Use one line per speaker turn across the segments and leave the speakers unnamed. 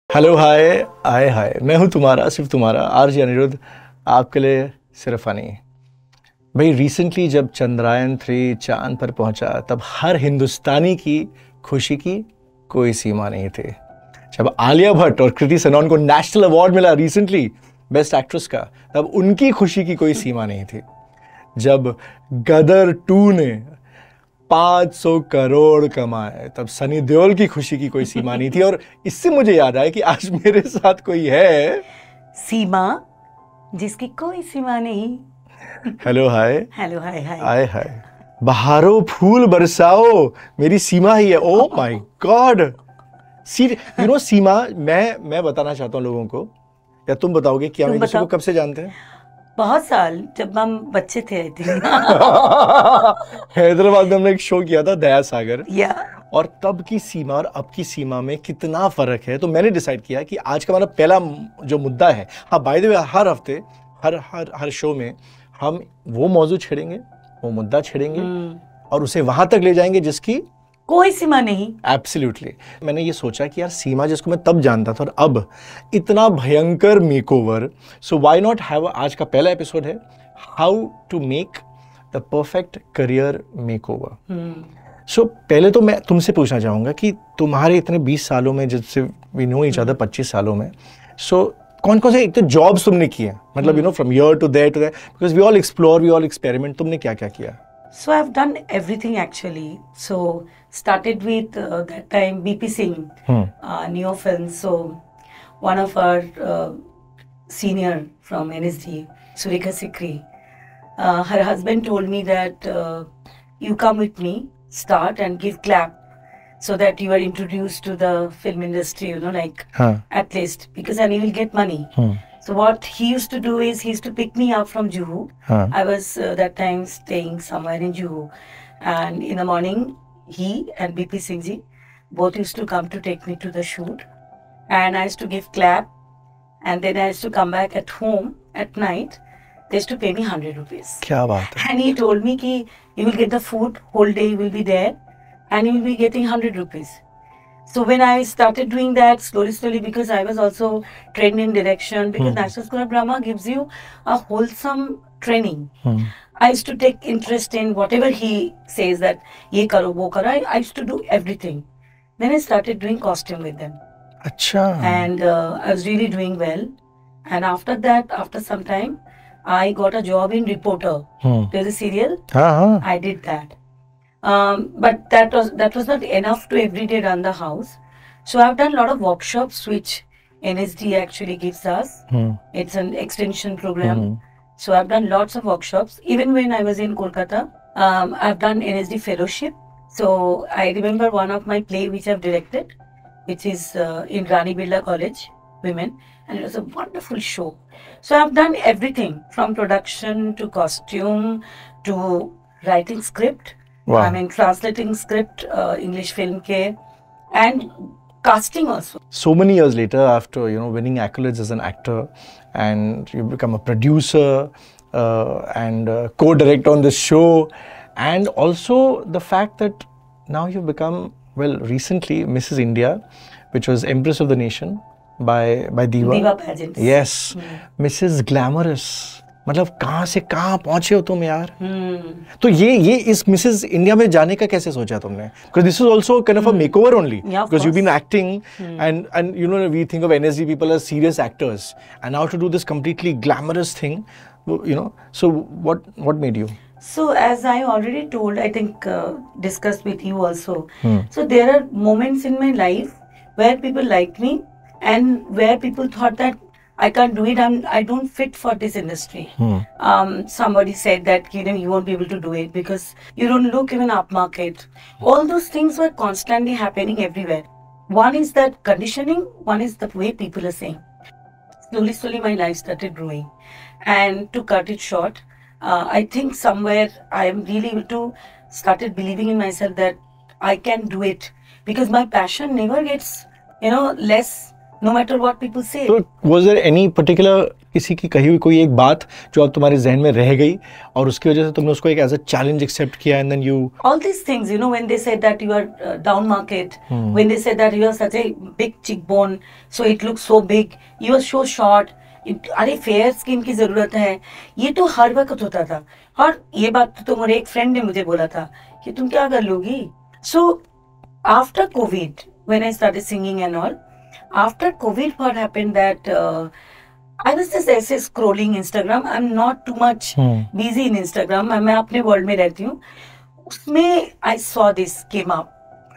Hello hi आए हाय, मैं हूँ तुम्हारा सिर्फ तुम्हारा आरजे अनिरुद्ध, आपके लिए सिर्फ फनी। भाई रिसेंटली जब चंद्रयान 3 चांद पर पहुंचा तब हर हिंदुस्तानी की खुशी की कोई सीमा नहीं थी। जब आलिया भट्ट और कृति सेनन को नेशनल अवार्ड मिला रिसेंटली बेस्ट एक्ट्रेस का, तब उनकी खुशी की कोई सीमा नहीं थी। जब गदर 2 ने 500 करोड़ कमाए तब सनी देओल की खुशी की कोई सीमा नहीं थी। और इससे मुझे याद आया कि आज मेरे साथ कोई है,
सीमा, जिसकी कोई सीमा नहीं।
Hello hi.
हेलो हाय हाय
आए हाय, बहारो फूल बरसाओ, मेरी सीमा ही है। Oh my God, you know Seema, मैं बताना चाहता हूँ लोगों को, या तुम बताओगे कि हम किसी को कब से जानते हैं?
बहुत साल, जब हम बच्चे थे आई थिंक।
हैदराबाद में हमने एक शो किया था दया सागर,
और
तब की सीमा और अब की सीमा में कितना फर्क है। तो मैंने डिसाइड किया कि आज का हमारा पहला जो मुद्दा है, हाँ बाय द वे हर हफ्ते हर शो में हम वो मौजूद छेड़ेंगे, वो मुद्दा छेड़ेंगे और उसे वहां तक ले जाएंगे जिसकी
कोई सीमा नहीं।
एब्सोल्युटली। मैंने ये सोचा कि यार सीमा जिसको मैं तब जानता था और अब इतना भयंकर makeover, so why not have, आज का पहला एपिसोड है how to make the perfect career makeover. So पहले तो मैं तुमसे पूछना चाहूंगा कि तुम्हारे इतने 20 सालों में, जिससे वी नो ईच अदर 25 सालों में, सो कौन कौन से एक तो जॉब्स तुमने किए, मतलब you know from here to there because we all explore, we all experiment, तुमने क्या क्या किया?
So I've done everything actually. So started with that time BP Singh, Neo Films. So one of our senior from NSD, Surika Sikri, her husband told me that you come with me, start and give clap, so that you are introduced to the film industry, you know, like at least, because then you will get money. So what he used to do is he used to pick me up from Juhu. I was that time staying somewhere in Juhu, and in the morning he and BP Singh ji both used to come to take me to the shoot, and I used to give clap, and then I used to come back at home at night. They used to pay me 100 rupees.
क्या बात है?
And he told me कि you will get the food, whole day you will be there, and you will be getting 100 rupees. So when I started doing that slowly, because I was also trained in direction, because National School of Drama gives you a wholesome training. I used to take interest in whatever he says that ye karo, wo karo. I used to do everything. Then I started doing costume with them.
Achha.
And I was really doing well. And after that, after some time, I got a job in Reporter. There's a serial. I did that. But that was not enough to every day run the house. So I've done a lot of workshops which NSD actually gives us. It's an extension program. So I've done lots of workshops. Even when I was in Kolkata, I've done NSD fellowship. So I remember one of my play which I've directed, which is in Rani Birla College, Women, and it was a wonderful show. So I've done everything from production to costume to writing script.
Wow.
I mean, translating script, English film ke, and casting also.
So many years later, after winning accolades as an actor, and you become a producer and co-director on this show, and also the fact that now you've become, well, recently Mrs. India, which was Empress of the Nation by Diva.
Diva pageants.
Yes, Mrs. Glamorous. मतलब कहाँ से कहाँ पहुंचे हो तुम यार? तो ये इस मिसेस इंडिया में जाने का कैसे सोचा तुमने? Because this is also kind of a makeover only.
Yeah,
because you've been acting and you know, we think of NSD people as serious actors, and now to do this completely glamorous thing, you know. So what made you?
So as I already told, I think discussed with you also. So there are moments in my life where people liked me and where people thought that I can't do it. I don't fit for this industry. Somebody said that you won't be able to do it because you don't look even upmarket. All those things were constantly happening everywhere. One is that conditioning. One is the way people are saying. Slowly, my life started growing, and to cut it short, I think somewhere I am really able to started believing in myself that I can do it because my passion never gets less. No matter what people say.
So, was there any particular किसी की कही हुई कोई एक बात जो अब तुम्हारे जहन में रह गई और उसकी वजह से तुमने उसको एक as a challenge accept किया and then you
all these things when they said that you are down market, when they said that you have such a big cheekbone, so it looks so big, you are so short, अरे fair skin की जरूरत है, ये तो हर वक्त होता था. और ये बात तो मेरे एक फ्रेंड ने मुझे बोला था कि तुम क्या कर लोगी. So after COVID, when I started singing and all, after COVID, what happened that I was just ऐसे scrolling Instagram. I'm not too much busy in Instagram. मैं अपने world में रहती हूँ. उसमें I saw this came up.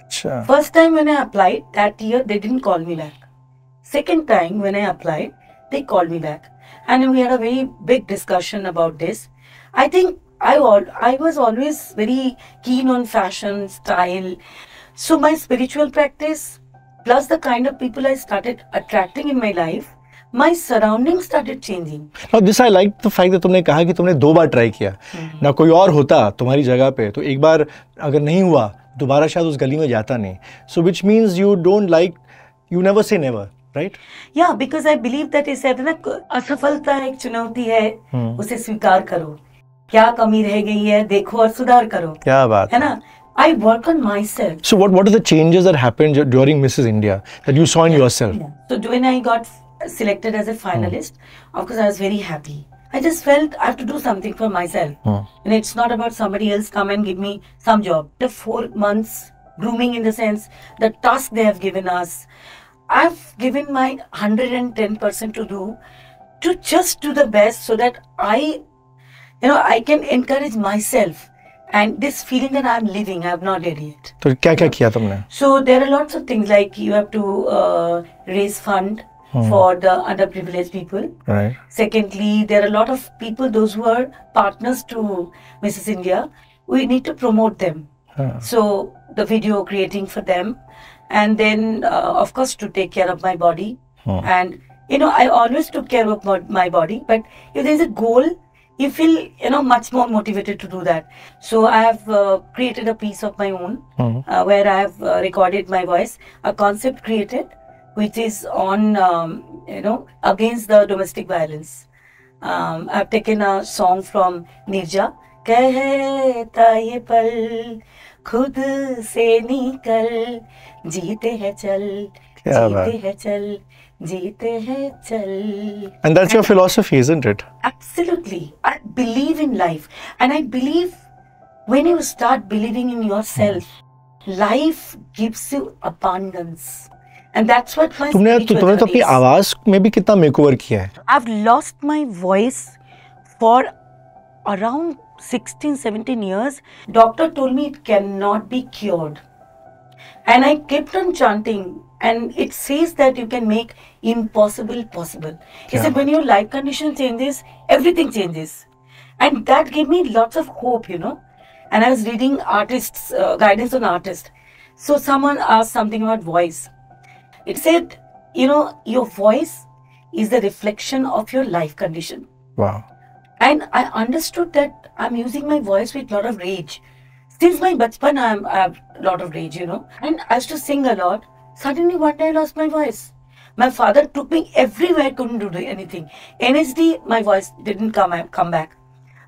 अच्छा.
First time when I applied that year, they didn't call me back. Second time when I applied, they called me back, and we had a very big discussion about this. I think I was always very keen on fashion, style. So my spiritual practice, plus the kind of people I started attracting in my life, my surroundings started changing.
Now this I like the fact that तुमने कहा कि तुमने 2 बार try किया. ना कोई और होता तुम्हारी जगह पे तो एक बार अगर नहीं हुआ दोबारा शायद उस गली में जाता नहीं. So which means you never say never, right?
Yeah, because I believe that is ना असफलता एक चुनौती है, उसे स्वीकार करो. क्या कमी रह गई है देखो और सुधार करो.
क्या बात
है ना. I work on myself.
So what are the changes that happened during Mrs. India that you saw in yourself?
Yeah. So when I got selected as a finalist, of course I was very happy. I just felt I have to do something for myself. And it's not about somebody else come and give me some job. The 4 months grooming, in the sense, the task they have given us, I've given my 110% to just do the best so that I can encourage myself. And this feeling that I'm living, I have not did it.
So, क्या किया तुमने?
So there are lots of things like you have to raise fund for the underprivileged people.
Right.
Secondly, there are a lot of people, those who are partners to Mrs. India. We need to promote them. So the video creating for them, and then of course to take care of my body. And I always took care of my body, but if there is a goal, you feel much more motivated to do that. So I have created a piece of my own where I have recorded my voice, a concept created which is on against the domestic violence. I've taken a song from Nirja. कहता ये पल खुद से निकल जीते हैं चल जीते हैं चल जीते हैं चल.
And that's your philosophy, isn't it?
Absolutely. I believe in life, and I believe when you start believing in yourself, life gives you abundance. And that's what my
तुमने तो अपनी आवाज में भी कितना मेकओवर किया है.
I've lost my voice for around 16-17 years. Doctor told me it cannot be cured, and I kept on chanting. And it says that you can make impossible possible. He said when your life condition changes, everything changes. And that gave me lots of hope, And I was reading artists, guidance on artists. So someone asked something about voice. It said, your voice is the reflection of your life condition.
Wow.
And I understood that I'm using my voice with a lot of rage. Since my bachpan, I have a lot of rage, And I used to sing a lot. Suddenly one day I lost my voice. My father took me everywhere, couldn't do anything. NSD, my voice didn't come back.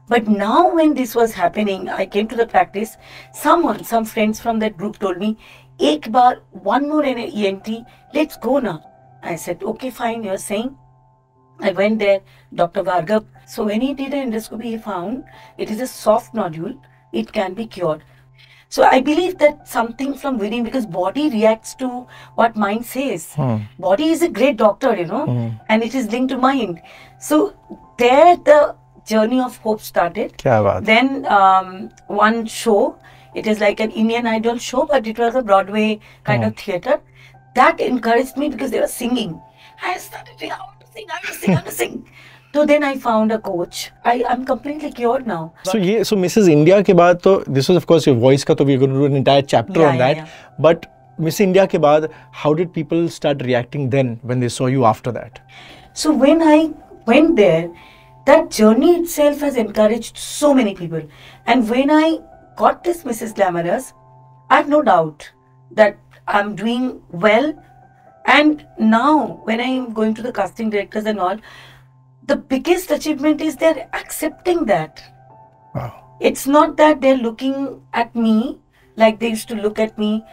But now when this was happening, I came to the practice. Some friends from that group told me, "Ek baar, one more ENT, let's go now." I said, "Okay, fine, you're saying." I went there, Dr. Vargap. So when he did an endoscopy, he found it is a soft nodule. It can be cured. So I believe that something from within, because body reacts to what mind says. Body is a great doctor, and it is linked to mind. So there the journey of hope started. Then one show, it is like an Indian Idol show, but it was a Broadway kind of theatre. That encouraged me because they were singing. I started thinking, I want to want to sing. So then I found a coach. I'm completely cured now.
So Mrs. India के बाद तो this was of course your voice का तो we're going to do an entire chapter on that. But Miss India के बाद, how did people start reacting then when they saw you after that?
So when I went there, that journey itself has encouraged so many people. And when I got this Mrs. Glamorous, I have no doubt that I'm doing well. And now when I am going to the casting directors and all, the biggest achievement is they're accepting that.
Wow.
It's not that they're looking at me like they used to look at me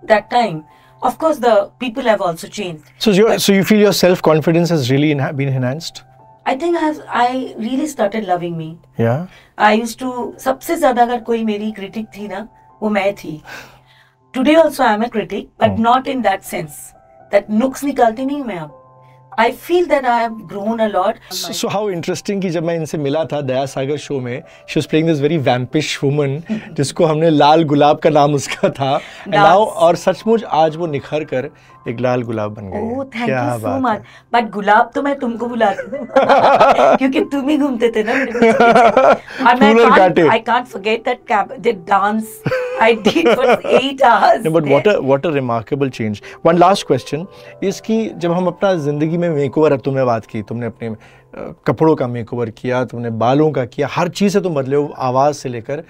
that time. Of course, the people have also changed.
So you feel your self-confidence has really been enhanced?
I think I really started loving me.
Yeah.
I used to, सबसे ज़्यादा अगर कोई मेरी critic थी ना, वो मैं थी. Today also I am a critic, but not in that sense. That nuks निकालती नहीं मैं अब. I feel that I have grown a lot.
So how interesting कि जब मैं इनसे मिला था दया सागर शो में, she was playing this very vampish woman जिसको हमने लाल गुलाब का नाम उसका था. And now और सचमुच आज वो निखर कर एक लाल गुलाब बन गई.
Oh, thank you so much. But गुलाब तो मैं तुमको बुलाती हूँ क्योंकि तुम ही घूमते थे ना मेरे पीछे. I can't forget that dance I did for 8 hours.
No, but what a remarkable change. One last question is कि जब हम अपना जिंदगी में मेकओवर, अब तुमने बात की, तुमने अपने कपड़ों का मेकओवर किया, तुमने बालों का किया, हर चीज़ से तुम बदले हो, आवाज़ से लेकर.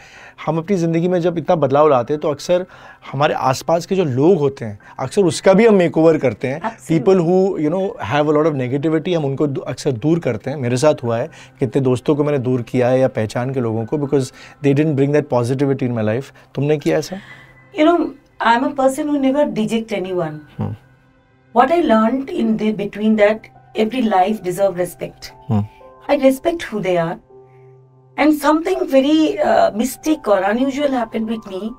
हम अपनी ज़िंदगी में जब इतना बदलाव लाते हैं तो अक्सर हमारे आसपास के जो लोग होते हैं अक्सर उसका भी हम मेकओवर करते हैं. People who you know have a lot of negativity, हम उनको अक्सर दूर करते हैं. मेरे साथ हुआ है, कितने दोस्तों को मैंने दूर किया है या पहचान के लोगों को, because they didn't bring that positivity in my life. तुमने किया ऐसा?
You know, I'm a person who never deject anyone. What I learned in between that, every life deserves respect. I respect who they are. And something very mystic or unusual happened with me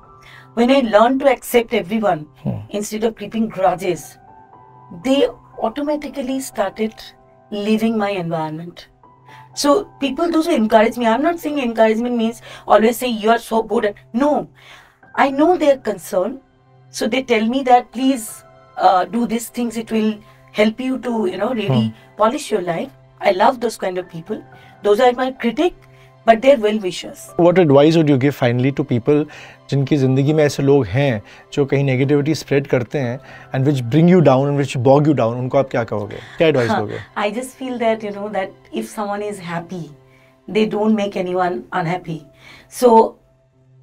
when I learned to accept everyone instead of keeping grudges. They automatically started leaving my environment. So people, those who encourage me, I'm not saying encouragement means always say you are so good at, no. I know their concern. So they tell me that please do these things, it will help you to, you know, really polish your life. I love those kind of people. Those are my critic, but they're well-wishers.
What advice would you give finally to people जिनकी ज़िंदगी में ऐसे लोग हैं जो कहीं negativity spread करते हैं and which bring you down and which bog you down, उनको आप क्या कहोगे, क्या एडवाइस दोगे?
I just feel that, you know, that if someone is happy, they don't make anyone unhappy. So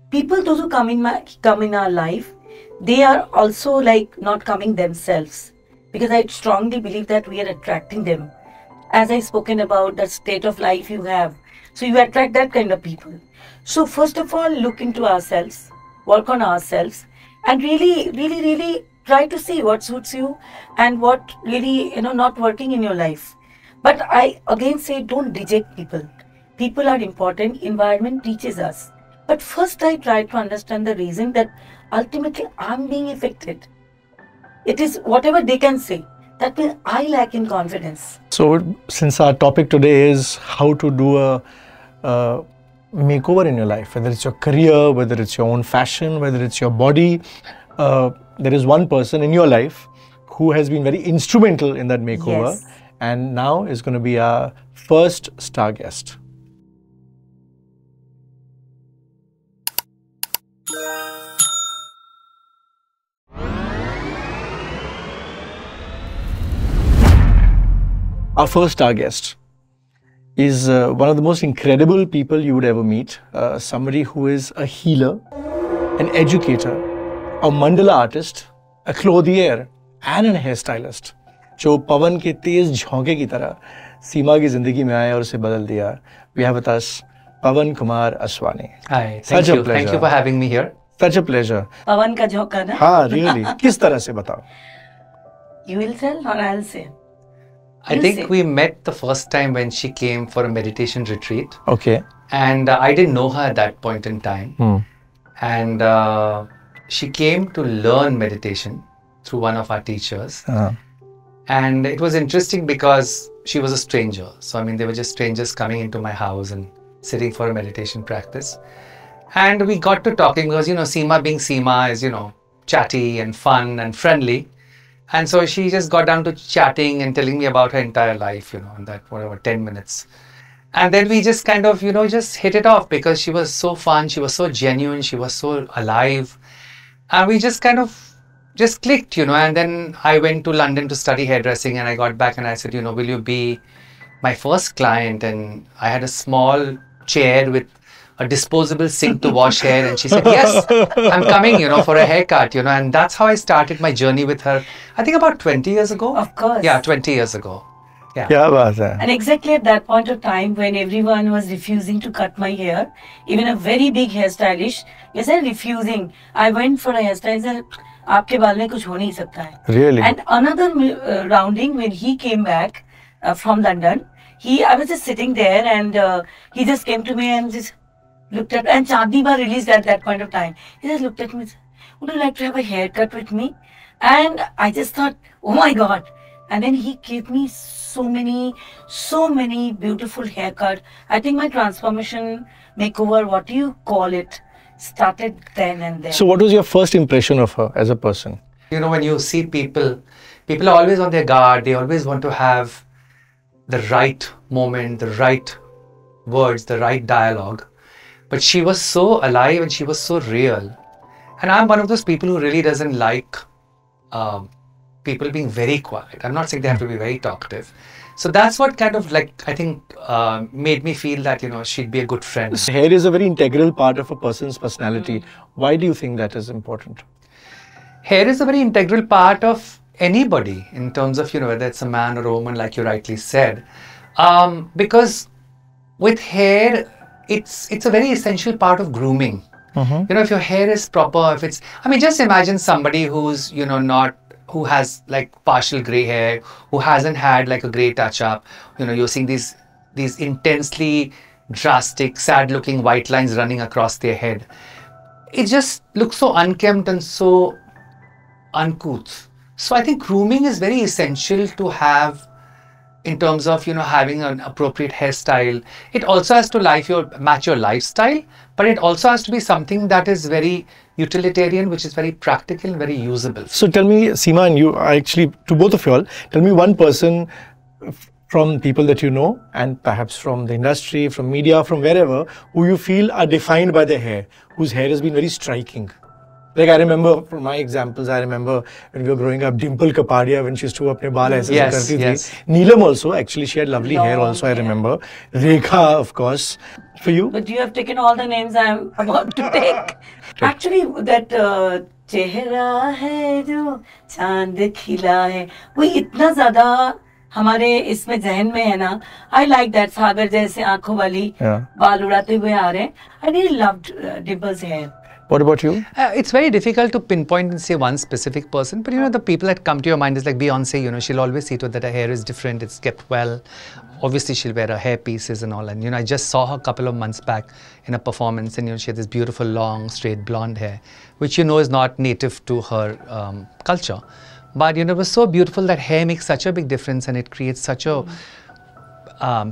people, those who come in our life, they are also like not coming themselves, because I strongly believe that we are attracting them. As I spoken about the state of life you have, so you attract that kind of people. So first of all, look into ourselves, work on ourselves, and really try to see what suits you and what really, you know, not working in your life. But I again say, don't reject people. People are important. Environment teaches us. But first I try to understand the reason that ultimately I'm being affected. It is whatever they can say. That means I lack in confidence.
So since our topic today is how to do a makeover in your life, whether it's your career, whether it's your own fashion, whether it's your body, there is one person in your life who has been very instrumental in that makeover.
Yes.
And now is going to be our first star guest. Our first star guest is one of the most incredible people you would ever meet. Somebody who is a healer, an educator, a mandala artist, a clothier and a hairstylist. जो पवन के तेज झोंके की तरह सीमा की जिंदगी में आया और उसे बदल दिया. We have with us Pawankumar Aswani.
Hi, thank you for having me here.
Such a pleasure.
पवन का झोंका ना?
हाँ, really. किस तरह से बताओ?
You will tell or I'll say?
I think we met the first time when she came for a meditation retreat.
Okay.
And I didn't know her at that point in time. And she came to learn meditation through one of our teachers. And it was interesting because she was a stranger. So, I mean, they were just strangers coming into my house and sitting for a meditation practice. And we got to talking because, you know, Seema being Seema is, you know, chatty and fun and friendly. And so she just got down to chatting and telling me about her entire life, in that, whatever, 10 minutes. And then we just kind of, just hit it off because she was so fun, she was so genuine, she was so alive. And we just kind of just clicked, and then I went to London to study hairdressing, and I got back and I said, will you be my first client? And I had a small chair with a disposable sink to wash hair, and she said, yes, I'm coming, for a haircut, and that's how I started my journey with her. I think about 20 years ago.
Of course.
Yeah, 20 years ago. Yeah.
And exactly at that point of time when everyone was refusing to cut my hair, even a very big hairstylist, he said refusing. I went for a hairstylist and आपके बाल में कुछ हो नहीं सकता है.
Really?
And another rounding when he came back from London, I was just sitting there and he just came to me and just looked at, and Chandni Ba released at that point of time. He just looked at me and said, would you like to have a haircut with me? And I just thought, oh my God. And then he gave me so many beautiful haircut. I think my transformation, makeover, what do you call it, started then and there.
So what was your first impression of her as a person?
When you see people are always on their guard. They always want to have the right moment, the right words, the right dialogue. But she was so alive and she was so real. And I'm one of those people who really doesn't like people being very quiet. I'm not saying they have to be very talkative. So that's what kind of I think made me feel that, she'd be a good friend.
Hair is a very integral part of a person's personality. Why do you think that is important?
Hair is a very integral part of anybody in terms of, whether it's a man or a woman, like you rightly said. Because with hair, it's a very essential part of grooming. If your hair is proper, just imagine somebody who's, who has partial gray hair, who hasn't had a gray touch-up. You're seeing these intensely drastic, sad-looking white lines running across their head. It just looks so unkempt and so uncouth. So I think grooming is very essential to have in terms of, having an appropriate hairstyle. It also has to match your lifestyle, but it also has to be something that is very utilitarian, which is very practical and very usable.
So tell me, Seema and you, actually to both of you all, tell me one person from people that you know and perhaps from the industry, from media, from wherever, who you feel are defined by their hair, whose hair has been very striking. I remember from my examples, I remember when we were growing up, Dimple Kapadia, when she used to apne baal aise karti thi. Neelam also, actually she had lovely hair also, I remember. Rekha, of course. For you?
But you have taken all the names I am about to take. Actually, that चेहरा है जो चांद खिला है, वो इतना ज़्यादा हमारे इसमें जहन में है ना. I like that सागर जैसे आँखों वाली बाल उड़ाते हुए आ रहे हैं. I really loved Dimple's hair.
What about you?
It's very difficult to pinpoint and say one specific person, but the people that come to your mind is like Beyonce, she'll always see to it that her hair is different, it's kept well. Obviously, she'll wear her hair pieces and all. And, I just saw her a couple of months back in a performance and, she had this beautiful, long, straight blonde hair, which, is not native to her culture. But, it was so beautiful. That hair makes such a big difference and it creates such a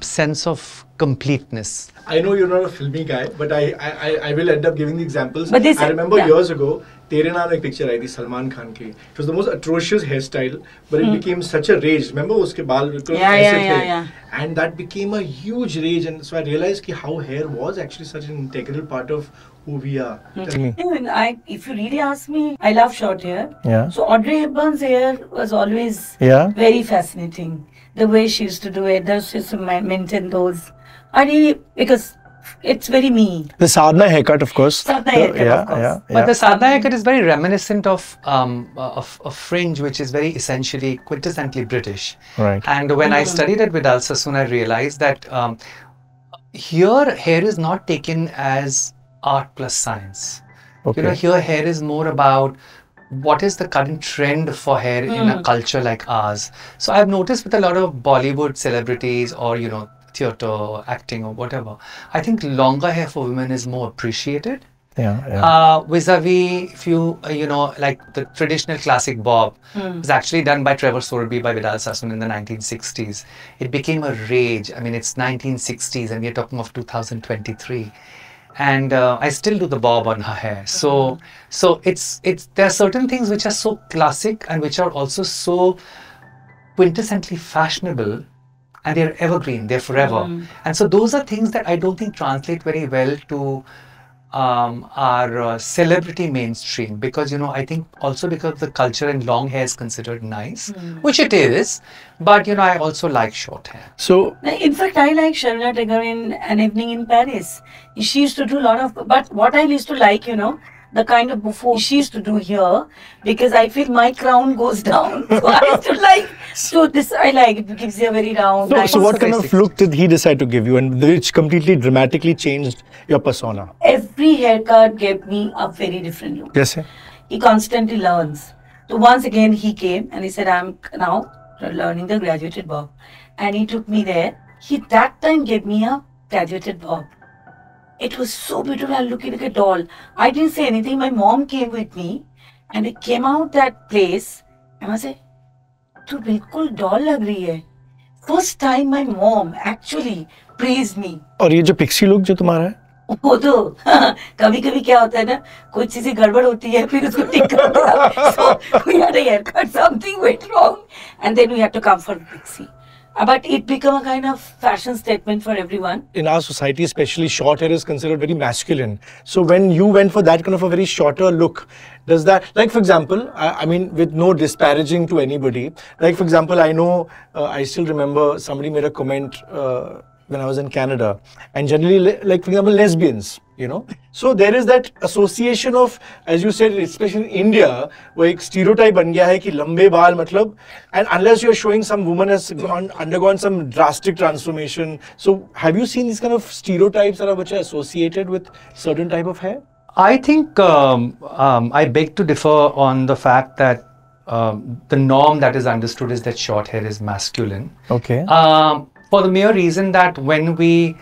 sense of completeness.
I know you're not a filmy guy, but I will end up giving the examples.
But
I remember years ago, Tere Naam ek picture आई थी Salman Khan की. It was the most atrocious hairstyle, but it became such a rage. Remember उसके बाल बिल्कुल ऐसे थे, and that became a huge rage. And so I realized कि how hair was actually such an integral part of who we are. Tell me.
If you really ask me, I love short hair.
Yeah.
So Audrey Hepburn's hair was always very fascinating. The way she used to do it, she used to maintain those. Because it's very me.
The sadhana haircut, of course.
Sadhana haircut, of course.
But the sadhana haircut is very reminiscent of fringe, which is very essentially quintessentially British.
Right.
And when I studied at Vidal Sassoon, I realized that here hair is not taken as art plus science.
Okay.
Here hair is more about what is the current trend for hair in a culture like ours. So I've noticed with a lot of Bollywood celebrities or, theatre, acting or whatever, I think longer hair for women is more appreciated. Vis-a-vis, if you, like the traditional classic bob was actually done by Trevor Sowerby by Vidal Sassoon in the 1960s. It became a rage. I mean, it's 1960s and we're talking of 2023. and I still do the bob on her hair. So there are certain things which are so classic and which are also so quintessentially fashionable, and they're evergreen, they're forever. And so those are things that I don't think translate very well to our celebrity mainstream, because I think also because the culture and long hair is considered nice, which it is, but I also like short hair.
So
in fact, I like Sharna Tagore in An Evening in Paris. She used to do a lot of, but what I used to like, the kind of bouffant she used to do here, because I feel my crown goes down. So I used to like, so this I like, it gives you a very round.
So what kind of look did he decide to give you, and which completely dramatically changed your persona?
Every haircut gave me a very different look.
Yes, sir.
He constantly learns. So once again he came and he said, I'm now learning the graduated bob. And he took me there. He that time gave me a graduated bob. It was so beautiful. I looked like a doll. I didn't say anything. My mom came with me and we came out that place. And I said, "Tu bilkul doll lag rahi hai." First time my mom actually praised me.
और ये जो pixie look जो तुम्हारा है,
वो तो कभी-कभी क्या होता है ना, कोई चीजें गड़बड़ होती है, फिर उसको ठीक करना. So we had a haircut, something went wrong, and then we had to come for pixie. But it became a kind of fashion statement for everyone.
in our society, especially, short hair is considered very masculine. So when you went for that kind of a very shorter look, does that, like for example, I mean, with no disparaging to anybody, like for example, I know, I still remember somebody made a comment when I was in Canada, and generally, like for example, lesbians, So there is that association of, as you said, especially in India, where एक stereotype बन गया है कि लंबे बाल मतलब, and unless you're showing some woman has undergone some drastic transformation. So have you seen these kind of stereotypes that which are associated with certain type of hair?
I think I beg to differ on the fact that the norm that is understood is that short hair is masculine.
Okay.
For the mere reason that when we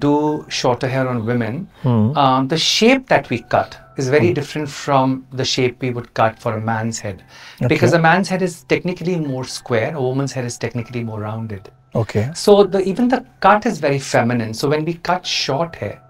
do shorter hair on women, the shape that we cut is very different from the shape we would cut for a man's head.
Okay.
Because a man's head is technically more square, a woman's head is technically more rounded.
Okay.
So even the cut is very feminine. So when we cut short hair,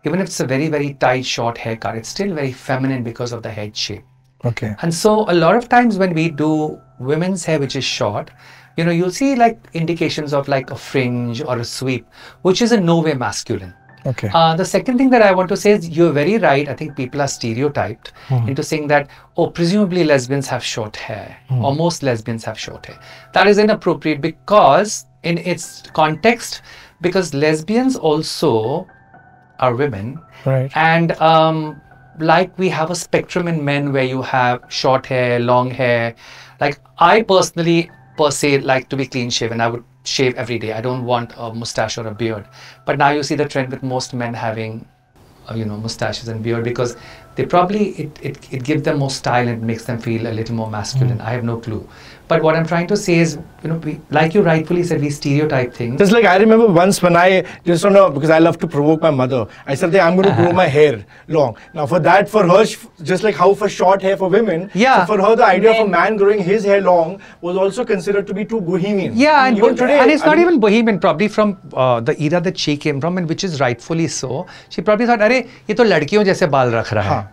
even if it's a very, very tight short haircut, it's still very feminine because of the head shape.
Okay.
And so a lot of times when we do women's hair which is short, you'll see like indications of like a fringe or a sweep, which is in no way masculine.
Okay.
The second thing that I want to say is you're very right. I think people are stereotyped into saying that, oh, presumably lesbians have short hair, or most lesbians have short hair. That is inappropriate because in its context, because lesbians also are women.
Right.
And like we have a spectrum in men where you have short hair, long hair. Like I personally, per se, like to be clean shaven. I would shave every day. I don't want a mustache or a beard. But now you see the trend with most men having, mustaches and beard, because they probably, it gives them more style and makes them feel a little more masculine. I have no clue. But what I'm trying to say is, we, like you rightfully said, we stereotype things.
Just like I remember once when I just don't know, because I love to provoke my mother, I said, hey, I'm going to grow my hair long. Now for that, for her, just like how for short hair for women,
yeah,
so for her the idea of a man growing his hair long was also considered to be too bohemian.
Yeah, and
even today,
and it's not even bohemian, probably from the era that she came from, and which is rightfully so. She probably thought, "Arey, ye to ladkiyon jaise baal rakh raha hai."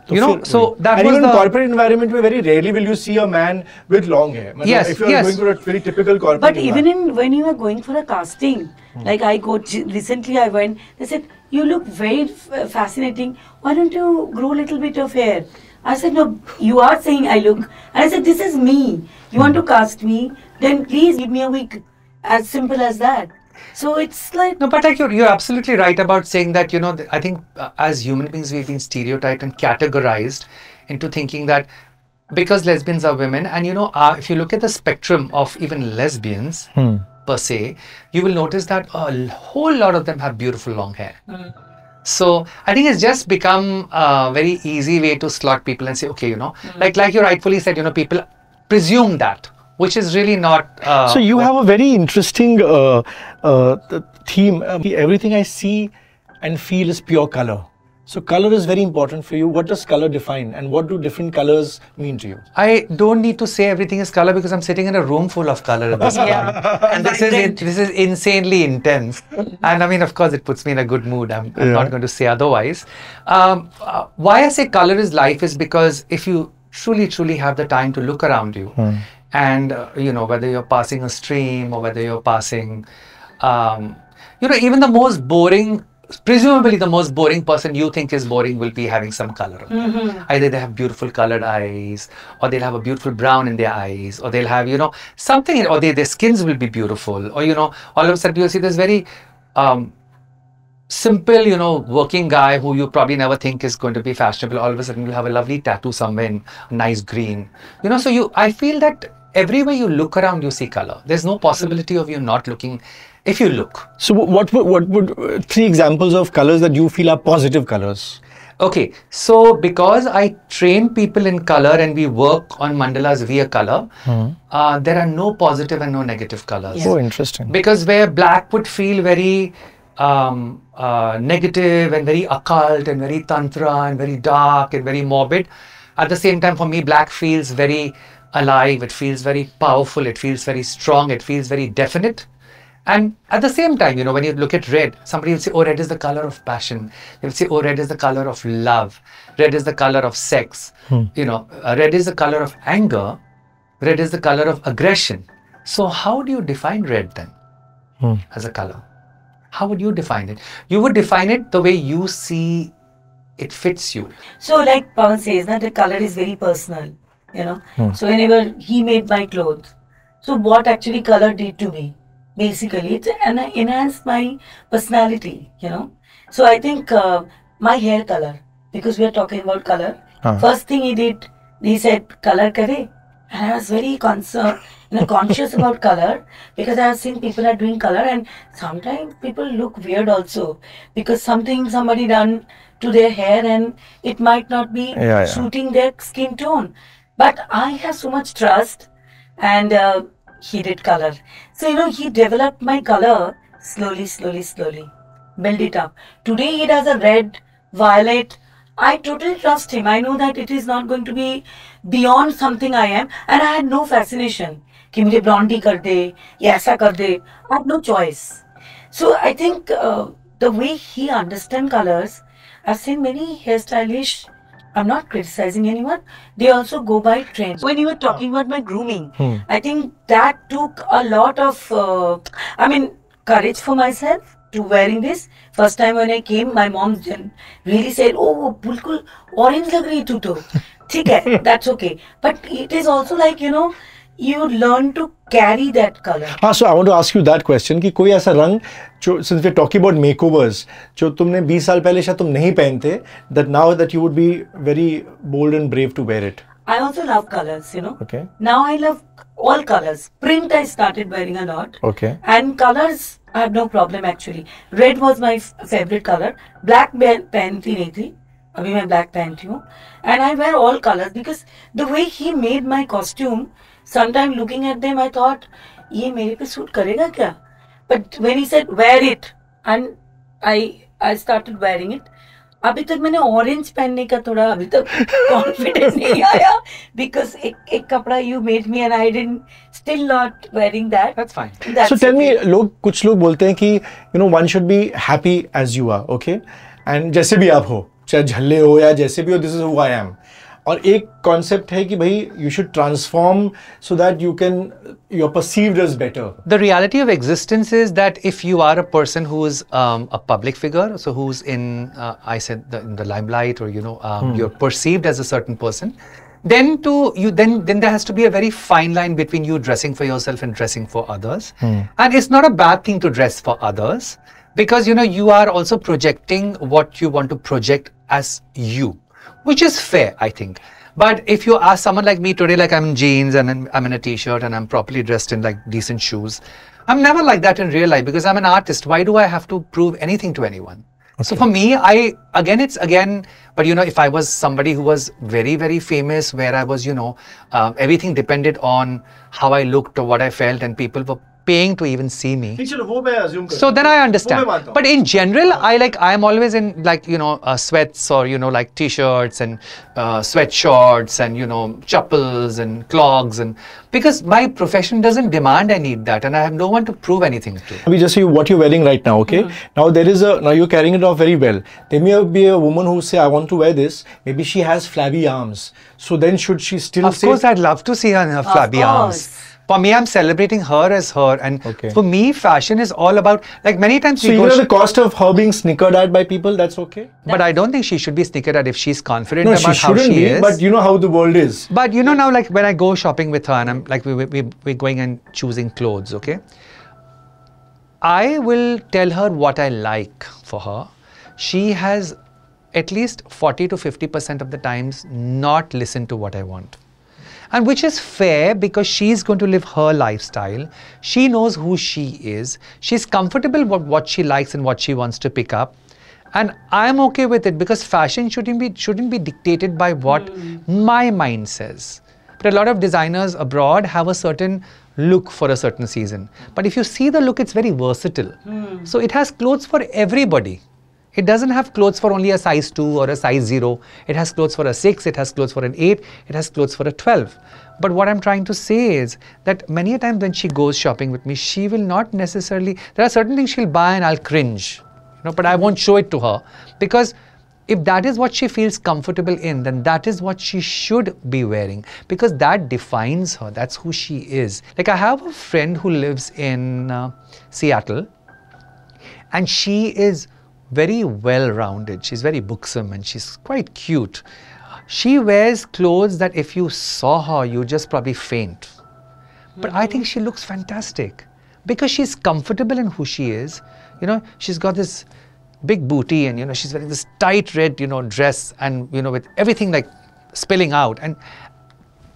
So that
and
was
even
the
in corporate environment, where very rarely will you see a man with long hair.
Yes,
if you are going for a very typical corporate
But even when you are going for a casting, like recently I went, they said, you look very fascinating. Why don't you grow a little bit of hair? I said, no, you are saying I look. And I said, this is me. You want to cast me? Then please give me a wig. As simple as that. So it's like...
No, but like you're absolutely right about saying that, I think as human beings, we've been stereotyped and categorized into thinking that because lesbians are women, and if you look at the spectrum of even lesbians per se, you will notice that a whole lot of them have beautiful long hair. So I think it's just become a very easy way to slot people and say, okay, like you rightfully said, people presume that, which is really not.
So you have a very interesting theme. Everything I see and feel is pure color. So color is very important for you. What does color define, and what do different colors mean to you?
I don't need to say everything is color because I'm sitting in a room full of color at this point. And this is insanely intense. And I mean, of course, it puts me in a good mood. I'm not going to say otherwise. Why I say color is life is because if you truly have the time to look around you, and you know, whether you're passing a stream or whether you're passing, you know, even the most boring, presumably the most boring person you think is boring will be having some color. Either they have beautiful colored eyes, or they'll have a beautiful brown in their eyes, or they'll have, you know, something, or their skins will be beautiful, or, you know, all of a sudden you'll see this very simple, you know, working guy who you probably never think is going to be fashionable. All of a sudden you'll have a lovely tattoo somewhere in a nice green, you know. So I feel that everywhere you look around, you see color. There's no possibility of you not looking if you look.
So what would 3 examples of colors that you feel are positive colors?
Okay, so because I train people in color and we work on mandalas via color, there are no positive and no negative colors.
Oh, interesting.
Because where black would feel very negative and very occult and very tantra and very dark and very morbid, at the same time for me black feels very alive, it feels very powerful, it feels very strong, it feels very definite. And at the same time, you know, when you look at red, somebody will say, oh, red is the color of passion. They will say, oh, red is the color of love. Red is the color of sex. You know, red is the color of anger. Red is the color of aggression. So how do you define red then as a color? How would you define it? You would define it the way you see it fits you.
So like Pawan says, that the color is very personal, you know. So whenever he made my clothes, so what actually color did to me? Basically, it enhanced my personality, you know. So I think my hair color, because we are talking about color, first thing he did, he said, color kare. And I was very concerned, you know, conscious about color, because I have seen people are doing color and sometimes people look weird also, because somebody done to their hair and it might not be suiting their skin tone. But I have so much trust, and he did color. So, you know, he developed my color slowly, build it up. Today he does a red, violet. I totally trust him. I know that it is not going to be beyond something I am, and I had no fascination. कि मुझे blondie कर दे, या ऐसा कर दे. I had no choice. So I think the way he understands colors, I've seen many hairstylists. I'm not criticizing anyone. They also go by trends. When you were talking about my grooming, I think that took a lot of, courage for myself to wearing this. First time when I came, my mom really said, "Oh, बिल्कुल orange लग रही तू तो." ठीक है, that's okay. But it is also like, you know, you learn to carry that color.
So I want to ask you that question कि कोई ऐसा रंग जो, since we're talking about makeovers, जो तुमने 20 साल पहले शायद तुम नहीं पहनते, that now that you would be very bold and brave to wear it.
I also love colors, you know.
Okay.
Now I love all colors. Print I started wearing a lot.
Okay.
And colors I have no problem actually. Red was my favorite color. Black पहनती नहीं थी. अभी मैं black पहनती हूँ. And I wear all colors because the way he made my costume, sometimes looking at them I thought, ये मेरे पे suit करेगा क्या? But when he said wear it, and I started wearing it. अभी तक मैंने ऑरेंज पहनने का थोड़ा अभी तक कॉन्फिडेंस नहीं आया because एक कपड़ा you made me and I didn't still not wearing that.
That's fine.
So tell me, कुछ लोग बोलते हैं कि you know one should be happy as you are, okay? And जैसे भी आप हो, चाहे झल्ले हो या जैसे भी हो, this is who I am. और एक कॉन्सेप्ट है कि भाई you should transform so that you're perceived as better.
The reality of existence is that if you are a person who is a public figure, so who's in, in the limelight, or you know, you're perceived as a certain person, then there has to be a very fine line between you dressing for yourself and dressing for others. And it's not a bad thing to dress for others, because you know you are also projecting what you want to project as you, which is fair, I think. But if you ask someone like me today, like I'm in jeans and I'm in a t-shirt and I'm properly dressed in like decent shoes, I'm never like that in real life because I'm an artist. Why do I have to prove anything to anyone? Okay. So for me, but you know, if I was somebody who was very, very famous, where I was, you know, everything depended on how I looked or what I felt, and people were paying to even see me.
assume
So then I understand. But in general, I'm always in like, sweats or, like t-shirts and sweatshorts and, chappals and clogs, and because my profession doesn't demand I need that, and I have no one to prove anything to.
We just see what you're wearing right now, okay? Now now you're carrying it off very well. There may be a woman who say, I want to wear this. Maybe she has flabby arms. So then should she still
say? Of course, I'd love to see her in her flabby arms. For me, I'm celebrating her as her, and for me, fashion is all about, like, many times.
So even at the cost of her being snickered at by people, that's okay.
But I don't think she should be snickered at if she's confident about how she is.
But you know how the world is.
But now, like, when I go shopping with her, and I'm like, we're going and choosing clothes, okay? I will tell her what I like for her. She has at least 40 to 50% of the times not listened to what I want. And which is fair, because she's going to live her lifestyle. She knows who she is. She's comfortable with what she likes and what she wants to pick up. And I'm okay with it, because fashion shouldn't be dictated by what my mind says. But a lot of designers abroad have a certain look for a certain season. But if you see the look, it's very versatile. So it has clothes for everybody. It doesn't have clothes for only a size 2 or a size 0. It has clothes for a 6, it has clothes for an 8, it has clothes for a 12. But what I'm trying to say is that many a times when she goes shopping with me, she will not necessarily, there are certain things she'll buy and I'll cringe, but I won't show it to her, because if that is what she feels comfortable in, then that is what she should be wearing, because that defines her. That's who she is. Like, I have a friend who lives in Seattle, and she is very well-rounded. She's very buxom and she's quite cute. She wears clothes that if you saw her, you'd just probably faint. But I think she looks fantastic because she's comfortable in who she is. She's got this big booty, and she's wearing this tight red, dress, and with everything like spilling out.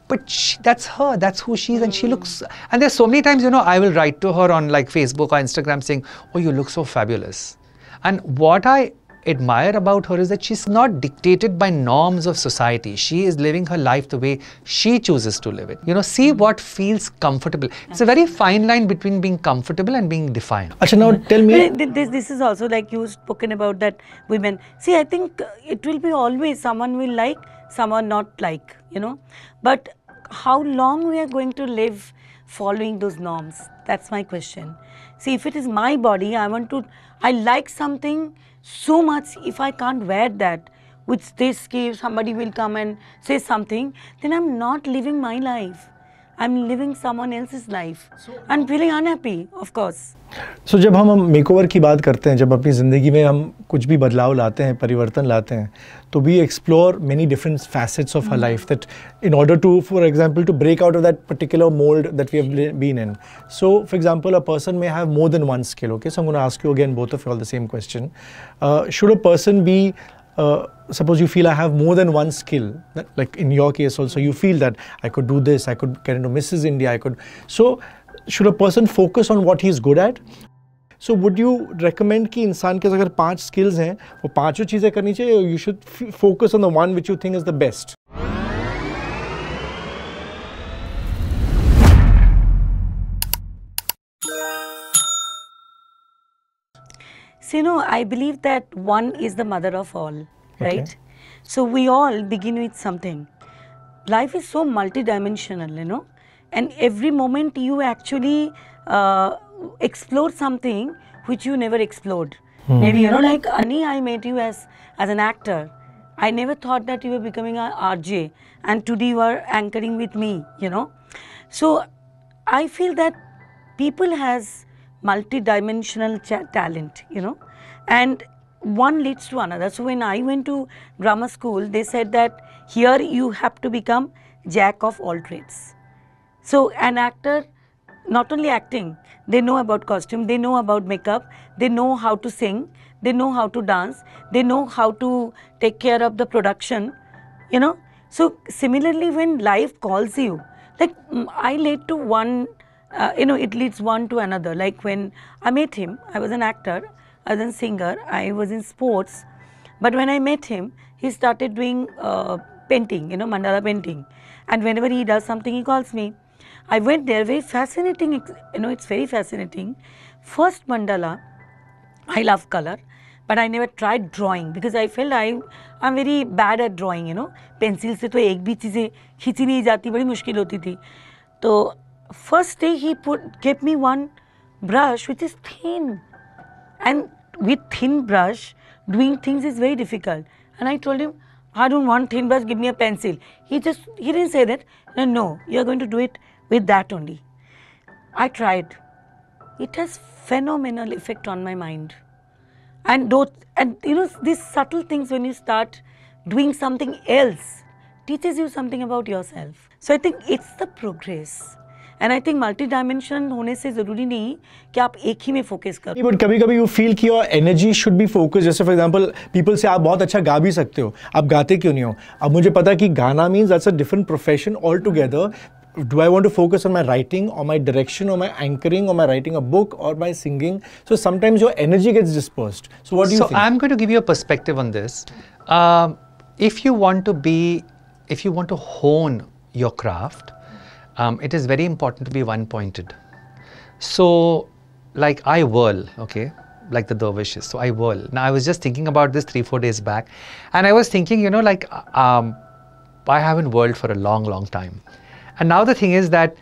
But that's her, that's who she is, and she looks, and there's so many times, I will write to her on like Facebook or Instagram saying, oh, you look so fabulous. And what I admire about her is that she's not dictated by norms of society. She is living her life the way she chooses to live it. See what feels comfortable. It's a very fine line between being comfortable and being defined.
Achha, now tell me.
This is also like you spoken about that women. See, I think it will be always someone will like, someone not like, But how long we are going to live following those norms? That's my question. See, if it is my body, I like something so much. If I can't wear that, which somebody will come and say something, then I'm not living my life. I'm living someone else's life. I'm feeling unhappy, of course.
So जब हम makeover की बात करते हैं, जब अपनी ज़िंदगी में हम कुछ भी बदलाव लाते हैं, परिवर्तन लाते हैं, तो we explore many different facets of our life that in order to, for example, to break out of that particular mold that we have been in. So, for example, a person may have more than one skill, okay? So I'm going to ask you again, both of you all the same question. Should a person be, suppose you feel I have more than one skill, like in your case also, you feel that I could do this, I could get into Mrs. India, so should a person focus on what he's good at? So would you recommend कि इंसान के अगर 5 skills हैं, वो 5 चीज़ें करनी चाहिए, you should focus on the one which you think is the best?
So, I believe that one is the mother of all, right? Okay. So we all begin with something. Life is so multidimensional, and every moment you actually explore something which you never explored. Maybe, like Annie, I met you as an actor. I never thought that you were becoming an RJ, and today you are anchoring with me, So I feel that people has multi-dimensional talent, and one leads to another. So when I went to drama school, they said that here you have to become jack of all trades. So an actor, not only acting, they know about costume, they know about makeup, they know how to sing, they know how to dance, they know how to take care of the production, So similarly, when life calls you, like I led to one, it leads one to another. Like when I met him, I was an actor, I was a singer, I was in sports. But when I met him, he started doing painting, mandala painting. And whenever he does something, he calls me. I went there, very fascinating, you know, it's very fascinating. First mandala, I love color, but I never tried drawing because I felt I'm very bad at drawing, you know. Pencil से तो एक भी चीज़ें खींची नहीं जाती, बड़ी मुश्किल होती थी. तो first day he gave me one brush which is thin, and with thin brush doing things is very difficult. And I told him, I don't want thin brush, give me a pencil. He didn't say that. No, you are going to do it with that only. I tried. It has phenomenal effect on my mind. And you know, these subtle things when you start doing something else teaches you something about yourself. So I think it's the progress. And I think multi-dimensional होने से ज़रूरी नहीं कि आप एक ही में focus करो.
But कभी-कभी you feel कि your energy should be focused. जैसे for example, people say आप बहुत अच्छा गा भी सकते हो, आप गाते क्यों नहीं हो? अब मुझे पता है कि गाना means that's a different profession altogether. Do I want to focus on my writing or my direction or my anchoring or my writing a book or my singing? So sometimes your energy gets dispersed. So what do you think?
So I'm going to give you a perspective on this. If you want to hone your craft, it is very important to be one-pointed. So, like I whirl, okay, like the dervishes. So I whirl. Now I was just thinking about this 3-4 days back, and I was thinking, you know, like I haven't whirled for a long, long time. And now the thing is that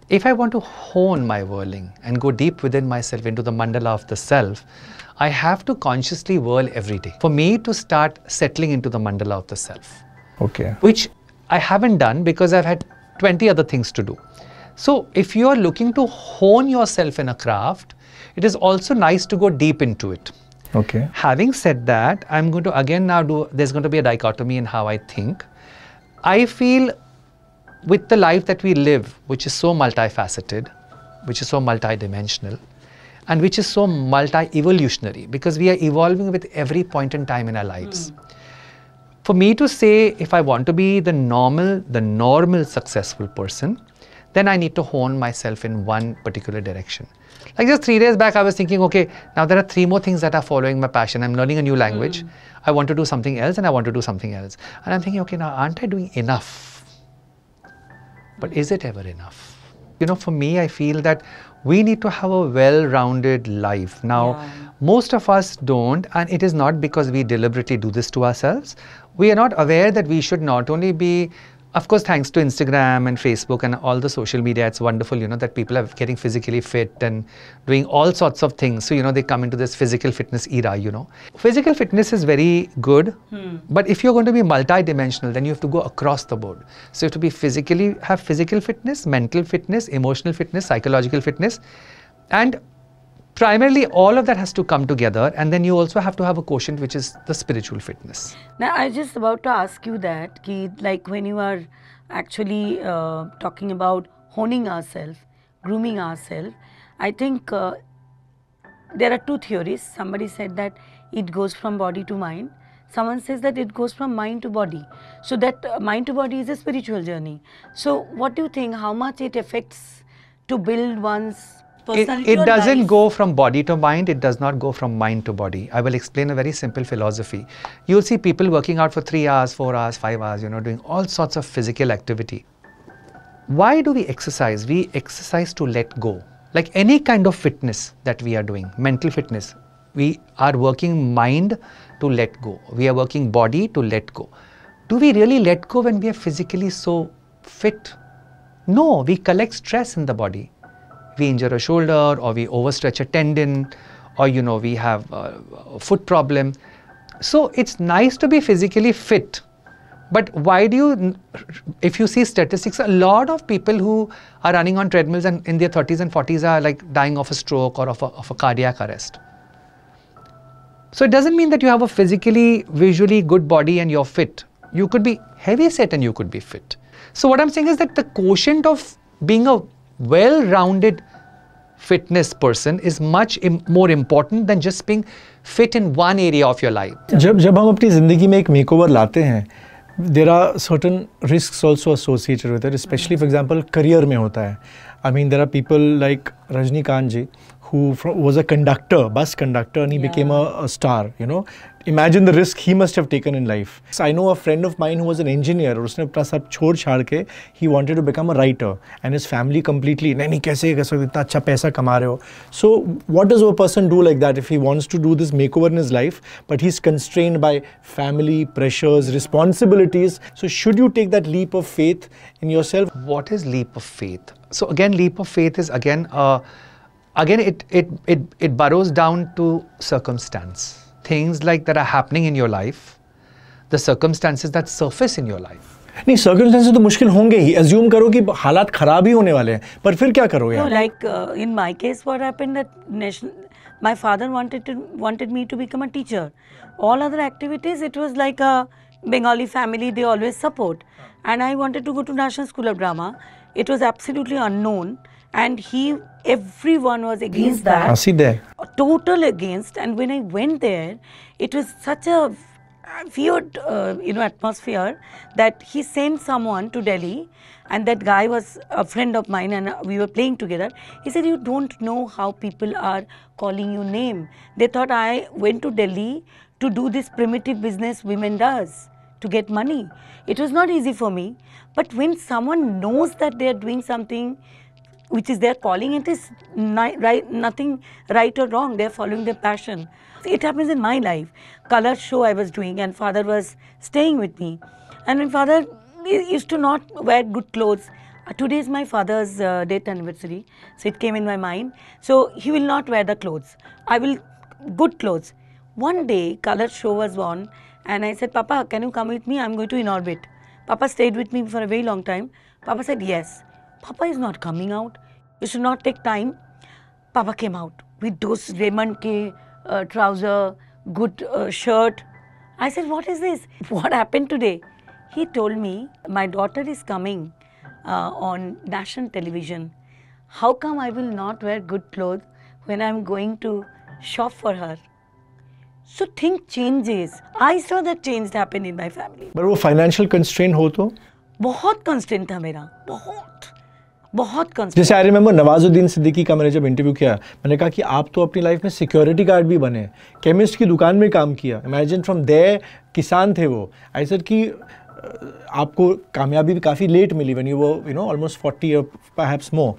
if I want to hone my whirling and go deep within myself into the mandala of the self, I have to consciously whirl every day for me to start settling into the mandala of the self.
Okay.
Which I haven't done because I've had 20 other things to do. So if you are looking to hone yourself in a craft, it is also nice to go deep into it.
Okay.
Having said that, I'm going to again now there's going to be a dichotomy in how I think. I feel with the life that we live, which is so multifaceted, which is so multidimensional, and which is so multi-evolutionary, because we are evolving with every point in time in our lives. For me to say if I want to be the normal successful person, then I need to hone myself in one particular direction. Like just 3 days back, I was thinking, okay, now there are 3 more things that are following my passion. I'm learning a new language. I want to do something else, and I want to do something else. And I'm thinking, okay, now aren't I doing enough? But is it ever enough? You know, for me, I feel that we need to have a well-rounded life. Now, most of us don't, and it is not because we deliberately do this to ourselves. We are not aware that we should not only be, of course, thanks to Instagram and Facebook and all the social media, it's wonderful, you know, that people are getting physically fit and doing all sorts of things. So, you know, they come into this physical fitness era, you know. Physical fitness is very good, but if you're going to be multi-dimensional, then you have to go across the board. So you have to have physical fitness, mental fitness, emotional fitness, psychological fitness, and primarily all of that has to come together, and then you also have to have a quotient which is the spiritual fitness.
Now I was just about to ask you that, like when you are actually talking about honing ourselves, grooming ourselves, I think there are 2 theories. Somebody said that it goes from body to mind. Someone says that it goes from mind to body. So that mind to body is a spiritual journey. So what do you think, how much it affects to build one's personality?
It doesn't go from body to mind, it does not go from mind to body. I will explain a very simple philosophy. You'll see people working out for 3 hours, 4 hours, 5 hours, you know, doing all sorts of physical activity. Why do we exercise? We exercise to let go. Like any kind of fitness that we are doing, mental fitness, we are working mind to let go. We are working body to let go. Do we really let go when we are physically so fit? No, we collect stress in the body. We injure a shoulder, or we overstretch a tendon, or you know, we have a foot problem. So it's nice to be physically fit. But why do you, if you see statistics, a lot of people who are running on treadmills and in their 30s and 40s are like dying of a stroke or of a cardiac arrest. So it doesn't mean that you have a physically, visually good body and you're fit. You could be heavy set and you could be fit. So what I'm saying is that the quotient of being a well-rounded fitness person is much more important than just being fit in one area of your life.
जब हम अपनी ज़िंदगी में एक makeover लाते हैं, there are certain risks also associated with it, especially for example career में होता है. I mean there are people like Rajnikant ji was a conductor, bus conductor, and he became a star, you know. Imagine the risk he must have taken in life. So I know a friend of mine who was an engineer, और उसने अपना सब छोड़ छाड़ के he wanted to become a writer, and his family completely नहीं कैसे इतना अच्छा पैसा कमा रहे हो. So what does a person do like that if he wants to do this makeover in his life, but he's constrained by family pressures, responsibilities? So should you take that leap of faith in yourself?
What is leap of faith? So again, leap of faith is again it burrows down to circumstance. Things like that are happening in your life, the circumstances that surface in your life.
नहीं, circumstances तो मुश्किल होंगे ही. Assume करो कि हालात खराब ही होने वाले हैं, पर फिर क्या करोगे?
No, like in my case, what happened that my father wanted me to become a teacher. All other activities, it was like a Bengali family, they always support. And I wanted to go to National School of Drama. It was absolutely unknown. And everyone was against that. Total against. And when I went there, it was such a weird, atmosphere that he sent someone to Delhi, and that guy was a friend of mine, and we were playing together. He said, "You don't know how people are calling you name. They thought I went to Delhi to do this primitive business women does to get money. It was not easy for me. But when someone knows that they are doing something which is their calling, it is nothing right or wrong. They are following their passion. It happens in my life. Color show I was doing, and father was staying with me. And my father used to not wear good clothes. Today is my father's death anniversary, so it came in my mind. So he will not wear the clothes. I will good clothes. One day, color show was on, and I said, "Papa, can you come with me? I'm going to Inorbit." Papa stayed with me for a very long time. Papa said, "Yes." Papa is not coming out. You should not take time. Papa came out with those Raymond K trouser, good shirt. I said, "What is this? What happened today?" He told me, "My daughter is coming on national television. How come I will not wear good clothes when I'm going to shop for her?" So things changes. I saw that change happen in my family.
But वो financial constraint हो तो?
बहुत constraint था मेरा, बहुत constraint.
जैसे I remember Nawazuddin Siddiqui का मैंने जब इंटरव्यू किया, मैंने कहा कि आप तो अपनी लाइफ में सिक्योरिटी गार्ड भी बने, केमिस्ट की दुकान में काम किया. Imagine from there, किसान थे वो. I said कि आपको कामयाबी भी काफ़ी लेट मिली when you were almost 40 or perhaps more.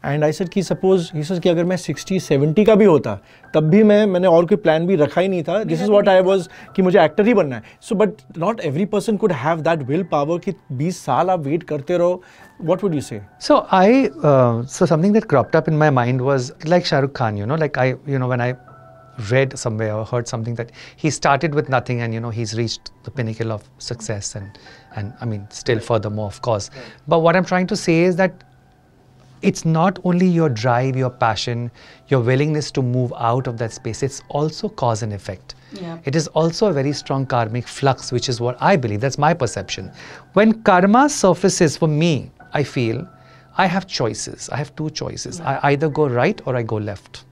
And I said कि suppose he says कि अगर मैं 60-70 का भी होता तब भी मैंने और कोई प्लान भी रखा ही नहीं था. This is what I was कि मुझे एक्टर ही बनना है. So but not every person could have that will power कि 20 साल आप वेट करते रहो. What would you say?
So so something that cropped up in my mind was like Shah Rukh Khan, like when I read somewhere or heard something that he started with nothing and he's reached the pinnacle of success and I mean still furthermore of course. But what I'm trying to say is that it's not only your drive, your passion, your willingness to move out of that space, it's also cause and effect.
Yeah.
It is also a very strong karmic flux, which is what I believe, that's my perception. When karma surfaces for me, I feel I have choices. I have two choices. I either go right or I go left.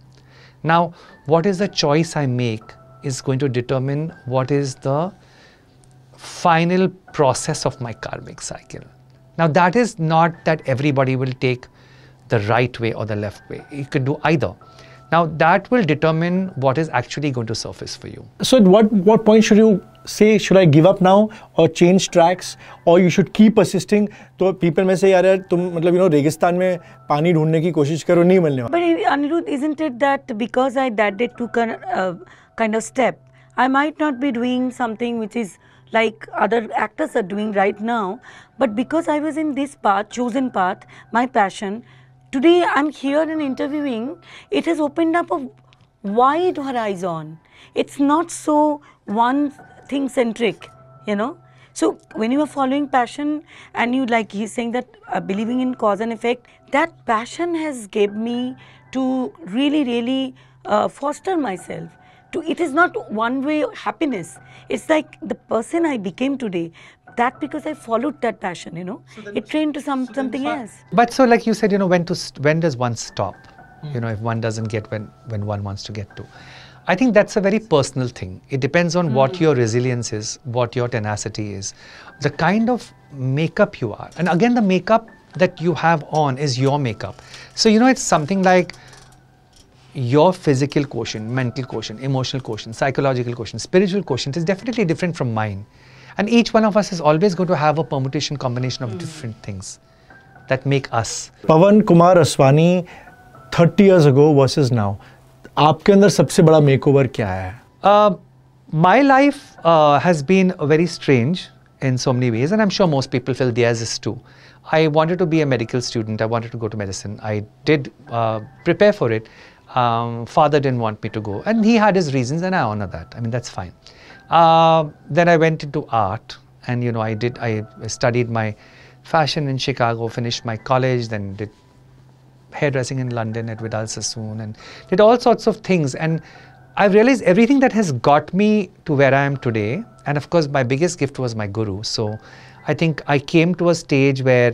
Now, what is the choice I make is going to determine what is the final process of my karmic cycle. Now, that is not that everybody will take the right way or the left way. You could do either. Now, that will determine what is actually going to surface for you.
So at what point should you say, should I give up now or change tracks, or you should keep persisting? तो people may say, यार तुम मतलब रेगिस्तान में पानी ढूंढने की कोशिश करो, नहीं मिलने वाला.
But Anirudh, isn't it that because I that day took a kind of step, I might not be doing something which is like other actors are doing right now, but because I was in this path, chosen path, my passion, today I'm here and interviewing, it has opened up a wide horizon. It's not so one thing centric, So when you are following passion and you like he's saying that believing in cause and effect, that passion has gave me to really, really foster myself. It is not one way happiness. It's like the person I became today. That because I followed that passion, it trained to something else.
But so like you said, when does one stop? If one doesn't get when one wants to get to. I think that's a very personal thing. It depends on what your resilience is, what your tenacity is, the kind of makeup you are. And again, the makeup that you have on is your makeup. So, it's something like your physical quotient, mental quotient, emotional quotient, psychological quotient, spiritual quotient is definitely different from mine. And each one of us is always going to have a permutation combination of different things that make us.
Pawankumar Aswani 30 years ago versus now. आपके अंदर सबसे बड़ा makeover क्या है?
My life has been very strange in so many ways, and I'm sure most people feel theirs is too. I wanted to be a medical student. I wanted to go to medicine. I did prepare for it. Father didn't want me to go, and he had his reasons, and I honor that. I mean, that's fine. Then I went into art, and I studied my fashion in Chicago, finished my college, then did hairdressing in London at Vidal Sassoon, and did all sorts of things. And I realized everything that has got me to where I am today, and of course my biggest gift was my guru. So I think I came to a stage where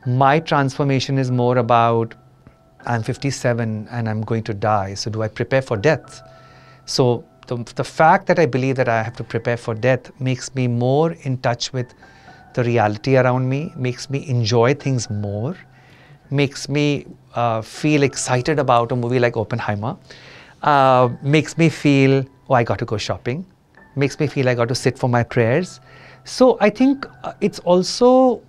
my transformation is more about, I'm 57 and I'm going to die, so do I prepare for death? So the fact that I believe that I have to prepare for death makes me more in touch with the reality around me, makes me enjoy things more, makes me feel excited about a movie like Oppenheimer, makes me feel, oh, I got to go shopping, makes me feel I got to sit for my prayers. So I think it's also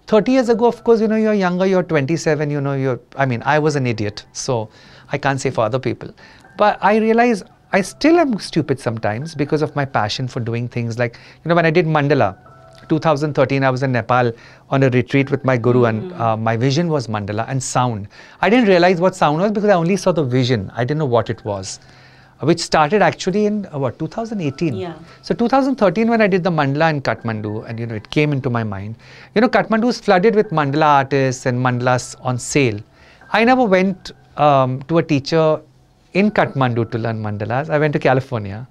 30 years ago, of course, you're younger, you're 27, I was an idiot, so I can't say for other people. But I realize I still am stupid sometimes because of my passion for doing things like, when I did Mandala, 2013, I was in Nepal on a retreat with my guru, and my vision was mandala and sound. I didn't realize what sound was because I only saw the vision. I didn't know what it was, which started actually in 2018.
Yeah.
So 2013, when I did the mandala in Kathmandu, and it came into my mind. Kathmandu is flooded with mandala artists and mandalas on sale. I never went to a teacher in Kathmandu to learn mandalas. I went to California.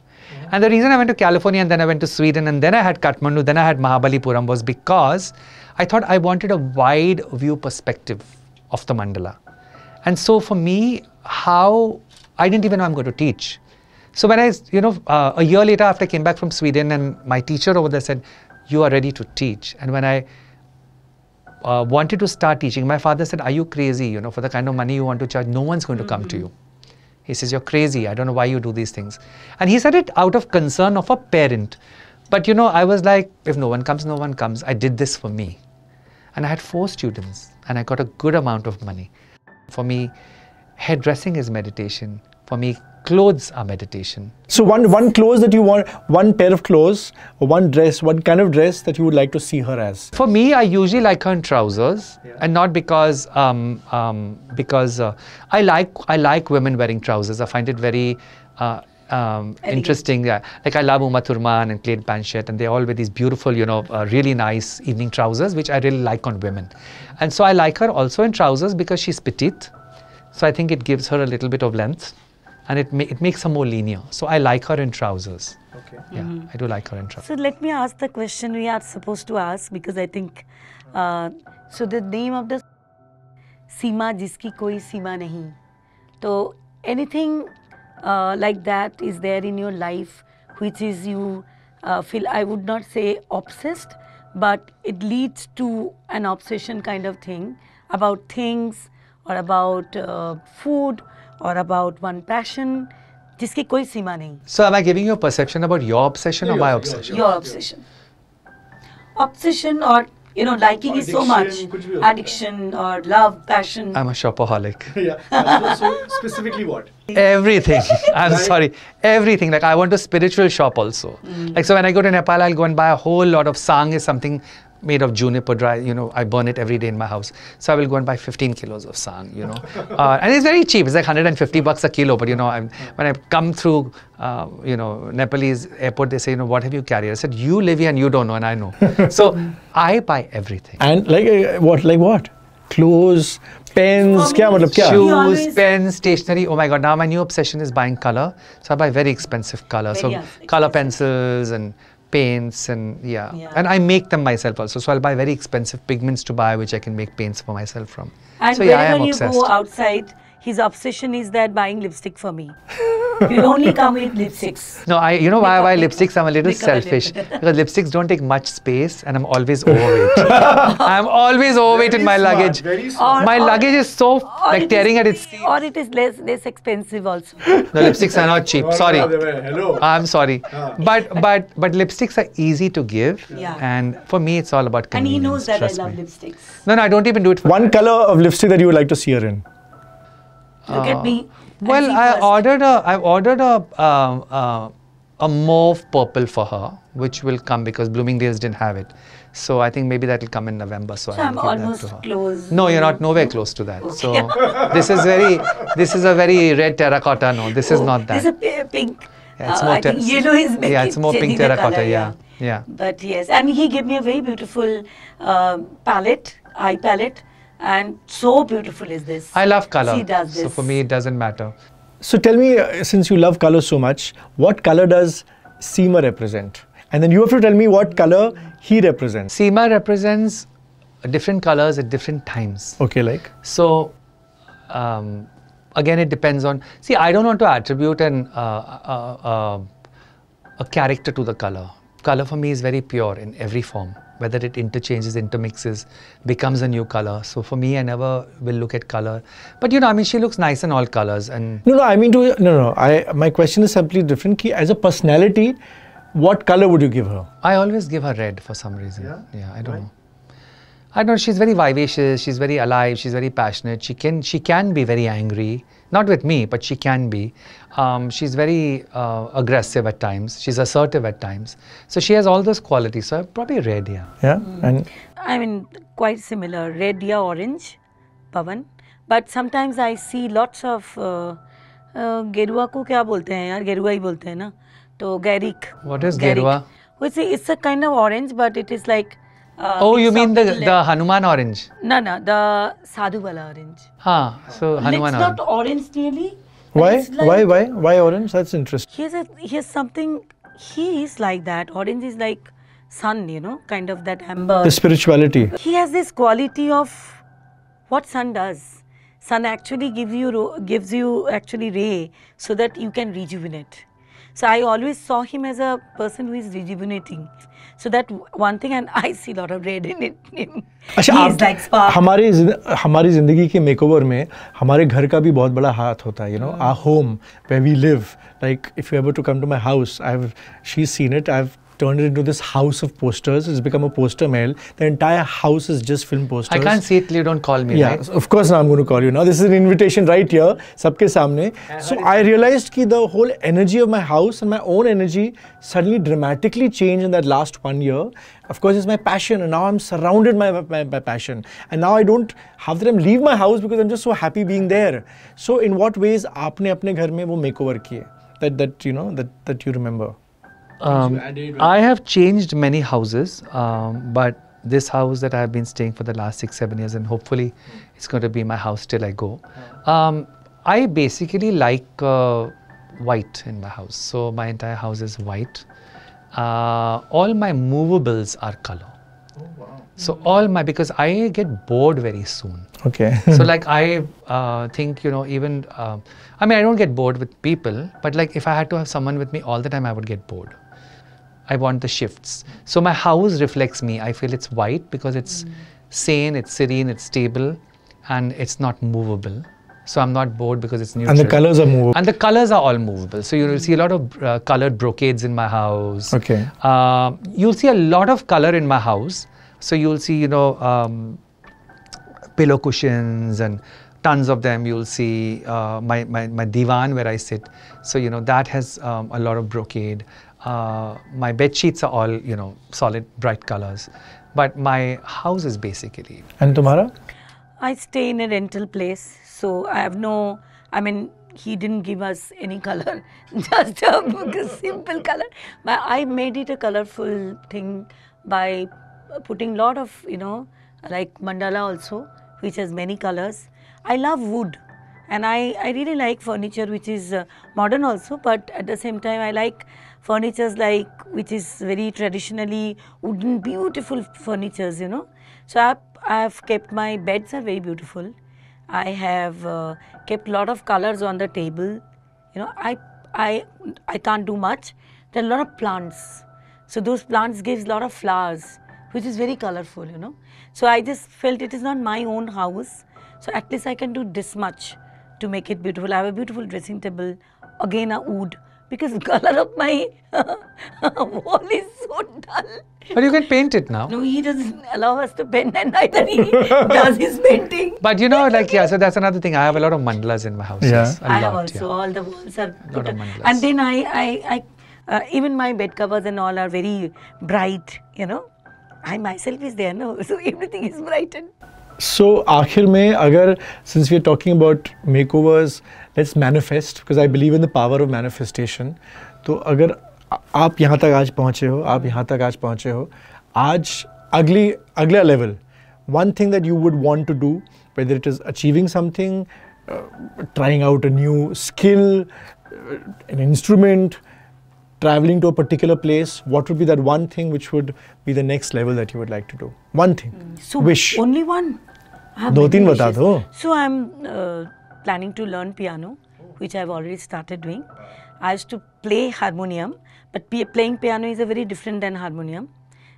And the reason I went to California and then I went to Sweden and then I had Kathmandu, then I had Mahabalipuram was because I thought I wanted a wide view perspective of the mandala. And so for me, I didn't even know I'm going to teach. So when a year later after I came back from Sweden, and my teacher over there said, you are ready to teach. And when I wanted to start teaching, my father said, are you crazy? For the kind of money you want to charge, no one's going to come to you. He says, you're crazy. I don't know why you do these things. And he said it out of concern of a parent. But I was like, if no one comes, no one comes. I did this for me. And I had 4 students and I got a good amount of money. For me, hairdressing is meditation. For me, clothes are meditation.
So one clothes that you want, one pair of clothes, or one dress, one kind of dress that you would like to see her as?
For me, I usually like her in trousers, and not because I like women wearing trousers. I find it very interesting. Yeah. Like I love Uma Thurman and Clayton Panchet, and they all wear these beautiful, really nice evening trousers, which I really like on women. And so I like her also in trousers because she's petite. So I think it gives her a little bit of length. And it makes her more linear. So I like her in trousers. Okay. Yeah, I do like her in trousers.
So let me ask the question we are supposed to ask, because I think, so the name of the Seema, Jiski koi Seema nahin. So anything like that is there in your life, which is you feel, I would not say obsessed, but it leads to an obsession kind of thing about things or about food, or about one passion, जिसकी कोई सीमा नहीं.
So am I giving you a perception about your obsession or my obsession?
Your obsession. Obsession or, liking is so much. Addiction or love, passion.
I'm a shopaholic.
Yeah. So specifically what?
Everything. I'm sorry. Everything. Like I want to spiritual shop also. Like so when I go to Nepal, I'll go and buy a whole lot of sang is something made of juniper dry, I burn it every day in my house. So I will go and buy 15 kilos of sang, and it's very cheap. It's like $150 a kilo. But, when I come through, Nepalese airport, they say, what have you carried? I said, you live here and you don't know, and I know. So I buy everything.
And like what? Clothes, pens, kya?
Shoes, pens, stationery. Oh my God, now my new obsession is buying color. So I buy very expensive color. So color pencils and paints and and I make them myself also. So I'll buy very expensive pigments to buy, which I can make paints for myself from.
And
so I am
whenever you
obsessed.
go outside, his obsession is that buying lipstick for me. You only come with lipsticks.
No, you know why
Makeup,
lipsticks? I'm a little
makeup and
selfish
lipstick.
because lipsticks don't take much space and I'm always overweight. I'm always overweight in my luggage.
Very
My luggage is so like tearing at its seams.
Or it is less expensive also.
The lipsticks are not cheap. Sorry.
Hello.
I'm sorry. But lipsticks are easy to give.
Yeah.
And for me, it's all about
And he
convenience.
knows that I
trust
love
me.
lipsticks.
No, I don't even do it for
One color of lipstick that you would like to see her in.
Look at me.
Well, I ordered a mauve purple for her, which will come because Bloomingdale's didn't have it. So I think maybe that will come in November. So
So
I'll
I'm
give that
almost
to her.
close.
No, you're not nowhere close to that. So this is a very red terracotta. No, this is not that.
This is a pink.
Yeah, it's
I think yellow is making
yeah, it's more pink
changing the
terracotta.
colour,
Yeah.
But yes, and he gave me a very beautiful eye palette, and so beautiful is this.
I love color.
She does
So
this.
for me, it doesn't matter.
So tell me, since you love color so much, what color does Seema represent? And then you have to tell me what color he represents.
Seema represents different colors at different times.
Okay, like?
So, again, it depends on. See, I don't want to attribute a character to the color. Color for me is very pure in every form. Whether it interchanges, intermixes, becomes a new color. So for me, I never will look at color. But you know, I mean, she looks nice in all colors. And
No, I mean my question is simply different. Ki as a personality, what color would you give her?
I always give her red for some reason. Yeah, I don't know. I don't know. She's very vivacious. She's very alive. She's very passionate. She can be very angry. Not with me, but she can be. She's very aggressive at times. She's assertive at times. So she has all those qualities. So probably red, yeah.
Yeah, and
I mean, quite similar, red या orange, Pawan. But sometimes I see lots of गेरुआ को क्या बोलते हैं यार, गेरुआ ही बोलते हैं ना, तो गैरिक.
What is गेरुआ?
It's a kind of orange, but it is like.
Oh, you mean the Hanuman orange?
No, the sadhu wala orange.
So Hanuman
It's
orange.
not orange really.
why?
It's like,
Why orange? That's interesting.
He has something. He is like that. Orange is like sun, you know, kind of that amber.
The spirituality.
He has this quality of what sun does. Sun actually gives you actually ray so that you can rejuvenate. So I always saw him as a person who is rejuvenating. So that one thing, and I see a lot of red in it.
अच्छा,
He is like spark.
हमारी जिंदगी के makeover में हमारे घर का भी बहुत बड़ा हाथ होता है, you know, our home where we live. Like if you ever to come to my house, she's seen it. I've turned it into this house of posters. It's become a poster mill. The entire house is just film posters.
I can't see it till you don't call me,
Yeah,
right?
of course now I'm going to call you now. This is an invitation right here, सबके सामने. So I realized कि the whole energy of my house and my own energy suddenly dramatically changed in that last 1 year. Of course, it's my passion, and now I'm surrounded by my passion. And now I don't half the time leave my house because I'm just so happy being there. So in what ways आपने अपने घर में वो makeover किए? That you know that you remember.
I have changed many houses, but this house that I have been staying for the last 6-7 years, and hopefully it's going to be my house till I go. I basically like white in my house, so my entire house is white. All my movables are color. So because I get bored very soon.
Okay.
So like I think, you know, even, I mean, I don't get bored with people, but like if I had to have someone with me all the time, I would get bored. I want the shifts. So my house reflects me. I feel it's white because it's sane, it's serene, it's stable, and it's not movable. So I'm not bored because it's neutral.
And the colors are movable.
And the colors are all movable. So you'll see a lot of colored brocades in my house.
Okay.
You'll see a lot of color in my house. So you'll see, you know, pillow cushions and tons of them. You'll see my divan where I sit. So, you know, that has a lot of brocade. My bed sheets are all, you know, solid, bright colors. But my house is basically.
And तुम्हारा?
I stay in a rental place, so I have no. I mean, he didn't give us any color, just a simple color. But I made it a colorful thing by putting lot of, you know, like mandala also, which has many colors. I love wood, and I really like furniture which is modern also, but at the same time I like furnitures like which is very traditionally wooden, beautiful furnitures, you know. So I have kept my beds are very beautiful. I have kept lot of colors on the table. You know, I can't do much. There are a lot of plants. So those plants gives a lot of flowers, which is very colorful, you know. So I just felt it is not my own house. So at least I can do this much to make it beautiful. I have a beautiful dressing table, again a wood, because the color of my wall is so dull.
But you can paint it now.
No, he doesn't allow us to paint, and neither he does his painting.
But you know, like, yeah, so that's another thing. I have a lot of mandalas in my house.
Yeah.
Yes, a
I have
lot,
also,
yeah.
all the walls are
Lot
put
of
up.
mandalas.
And then I even my bed covers and all are very bright, you know. I myself is there, no, so everything is brightened.
So, आखिर में अगर since we are talking about makeovers, let's manifest because I believe in the power of manifestation. तो अगर आप यहाँ तक आज पहुँचे हो, आप यहाँ तक आज पहुँचे हो, आज अगला level, one thing that you would want to do, whether it is achieving something, trying out a new skill, an instrument, traveling to a particular place, what would be that one thing which would be the next level that you would like to do? One thing.
So
Wish.
only one. I have
दो तीन
many
बता
wishes.
दो.
So I'm planning to learn piano, which I've already started doing. I used to play harmonium, but playing piano is a very different than harmonium.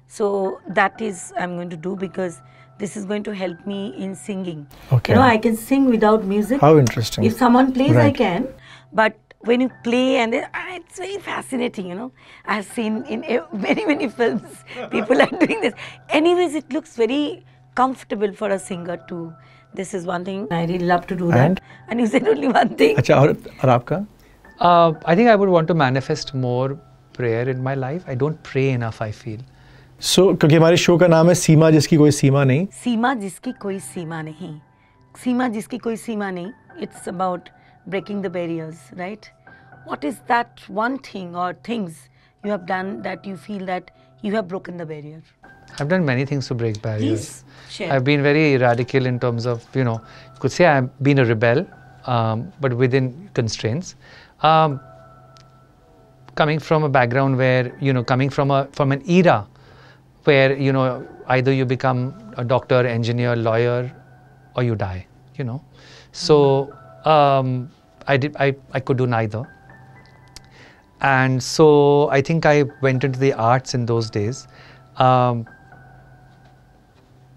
So that is I'm going to do because this is going to help me in singing.
Okay.
You know, I can sing without music.
How interesting.
If someone plays, I
Right.
can. But when you play, and it's very fascinating, you know. I've seen in many films, people are doing this. Anyways, it looks very comfortable for a singer too. This is one thing I really love to do that. And you said only one thing.
अच्छा और आपका?
I think I would want to manifest more prayer in my life. I don't pray enough, I feel.
So, क्योंकि हमारे show का नाम है सीमा जिसकी कोई सीमा नहीं.
सीमा जिसकी कोई सीमा नहीं. सीमा जिसकी कोई सीमा नहीं. It's about breaking the barriers, right? What is that one thing or things you have done that you feel that you have broken the barrier?
I've done many things to break barriers.
Please share.
I've been very radical in terms of, you know, you could say I've been a rebel, but within constraints. Coming from a background where, you know, coming from an era where, you know, either you become a doctor, engineer, lawyer, or you die, you know. So I could do neither. And so I think I went into the arts in those days.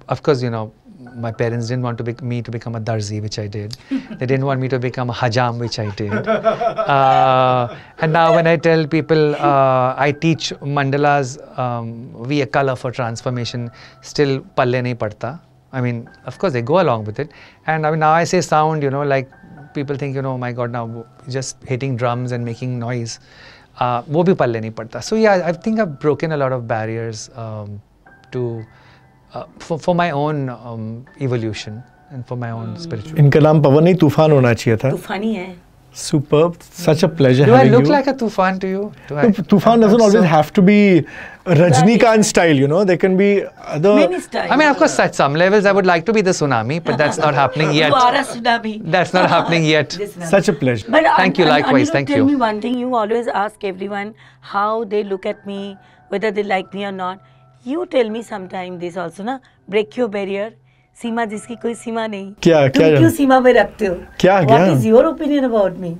Of course, you know, my parents didn't want me to become a darzi, which I did. They didn't want me to become a hajam, which I did. And now when I tell people I teach mandalas via color for transformation, still palle nahi padta. I mean, of course, they go along with it. And I mean, now I say sound, you know, like people think, you know, oh my God, now just hitting drums and making noise. वो भी पल्ले नहीं पड़ता. So yeah, I think I've broken a lot of barriers for my own evolution and for my own spiritual.
इनका नाम पवन नहीं तूफान होना चाहिए था.
तूफानी है.
Superb, such a pleasure
Do I
having
look
you.
like a tufan to you?
Tufan doesn't always have to be Rajnikant style, you know. There can be other.
Many styles.
I mean, of course, at some levels, I would like to be the tsunami, but that's not happening yet.
You are a tsunami.
That's not happening yet.
Such a pleasure.
But
Thank you, likewise.
Anirudh,
Thank
tell
you.
me one thing. You always ask everyone how they look at me, whether they like me or not. You tell me sometime this also, na? Break your barrier. सीमा जिसकी कोई सीमा नहीं.
क्या
तुम क्यों सीमा में रखते हो?
क्या
What is your opinion about me?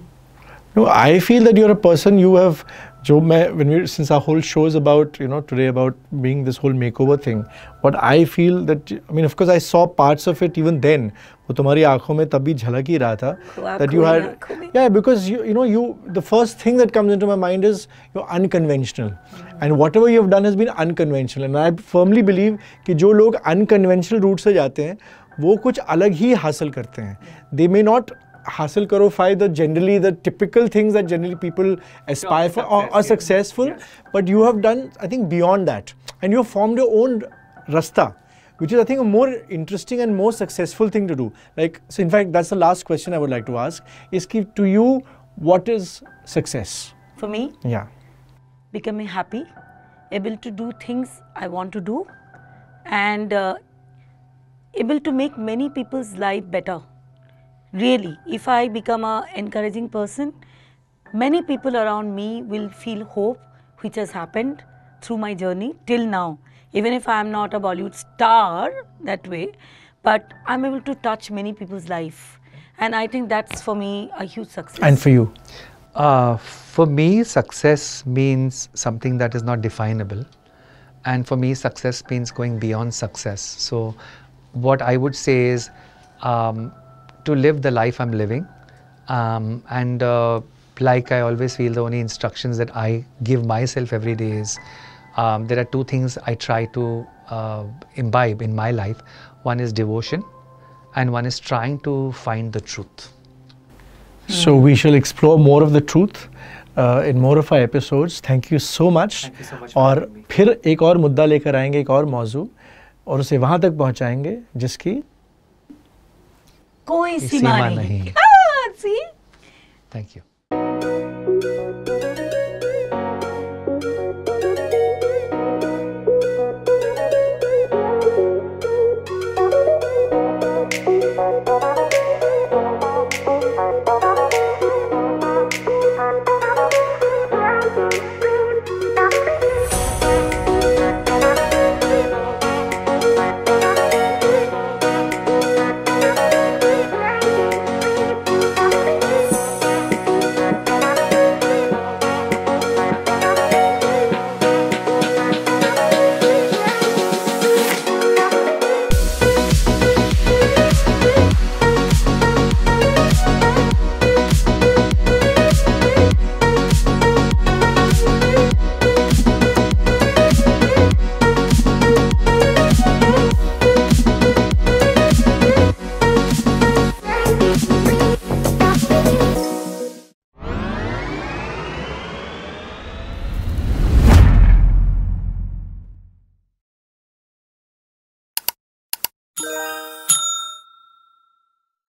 No, I feel that you're a person you have. Since our whole show is about, you know, today about being this whole makeover thing. What I feel that, I mean, of course, I saw parts of it even then. वो तुम्हारी आँखों में तभी झलक ही रहा था. That you had, yeah, because the first thing that comes into my mind is you're unconventional, and whatever you have done has been unconventional. And I firmly believe कि जो लोग unconventional route से जाते हैं, वो कुछ अलग ही हासिल करते हैं. They may not हासिल करो generally the typical things that generally people aspire for or are successful, but you have done, I think, beyond that, and you have formed your own rasta, which is, I think, a more interesting and more successful thing to do. Like, so in fact, that's the last question I would like to ask is, to you, what is success?
For me,
Yeah.
becoming happy, able to do things I want to do, and able to make many people's life better. Really, if I become an encouraging person, many people around me will feel hope, which has happened through my journey till now. Even if I am not a Bollywood star that way, but I'm able to touch many people's life. And I think that's for me a huge success.
And for you?
For me, success means something that is not definable. And for me, success means going beyond success. So what I would say is to live the life I'm living. And like I always feel, the only instructions that I give myself every day is there are two things I try to imbibe in my life. One is devotion, and one is trying to find the truth.
So we shall explore more of the truth in more of our episodes. Thank you so much.
Thank you so much.
और फिर एक और मुद्दा लेकर आएंगे, एक और मौजू, और उसे वहाँ तक पहुँचाएंगे जिसकी
कोई सीमा नहीं।
नहीं।
See?
Thank you.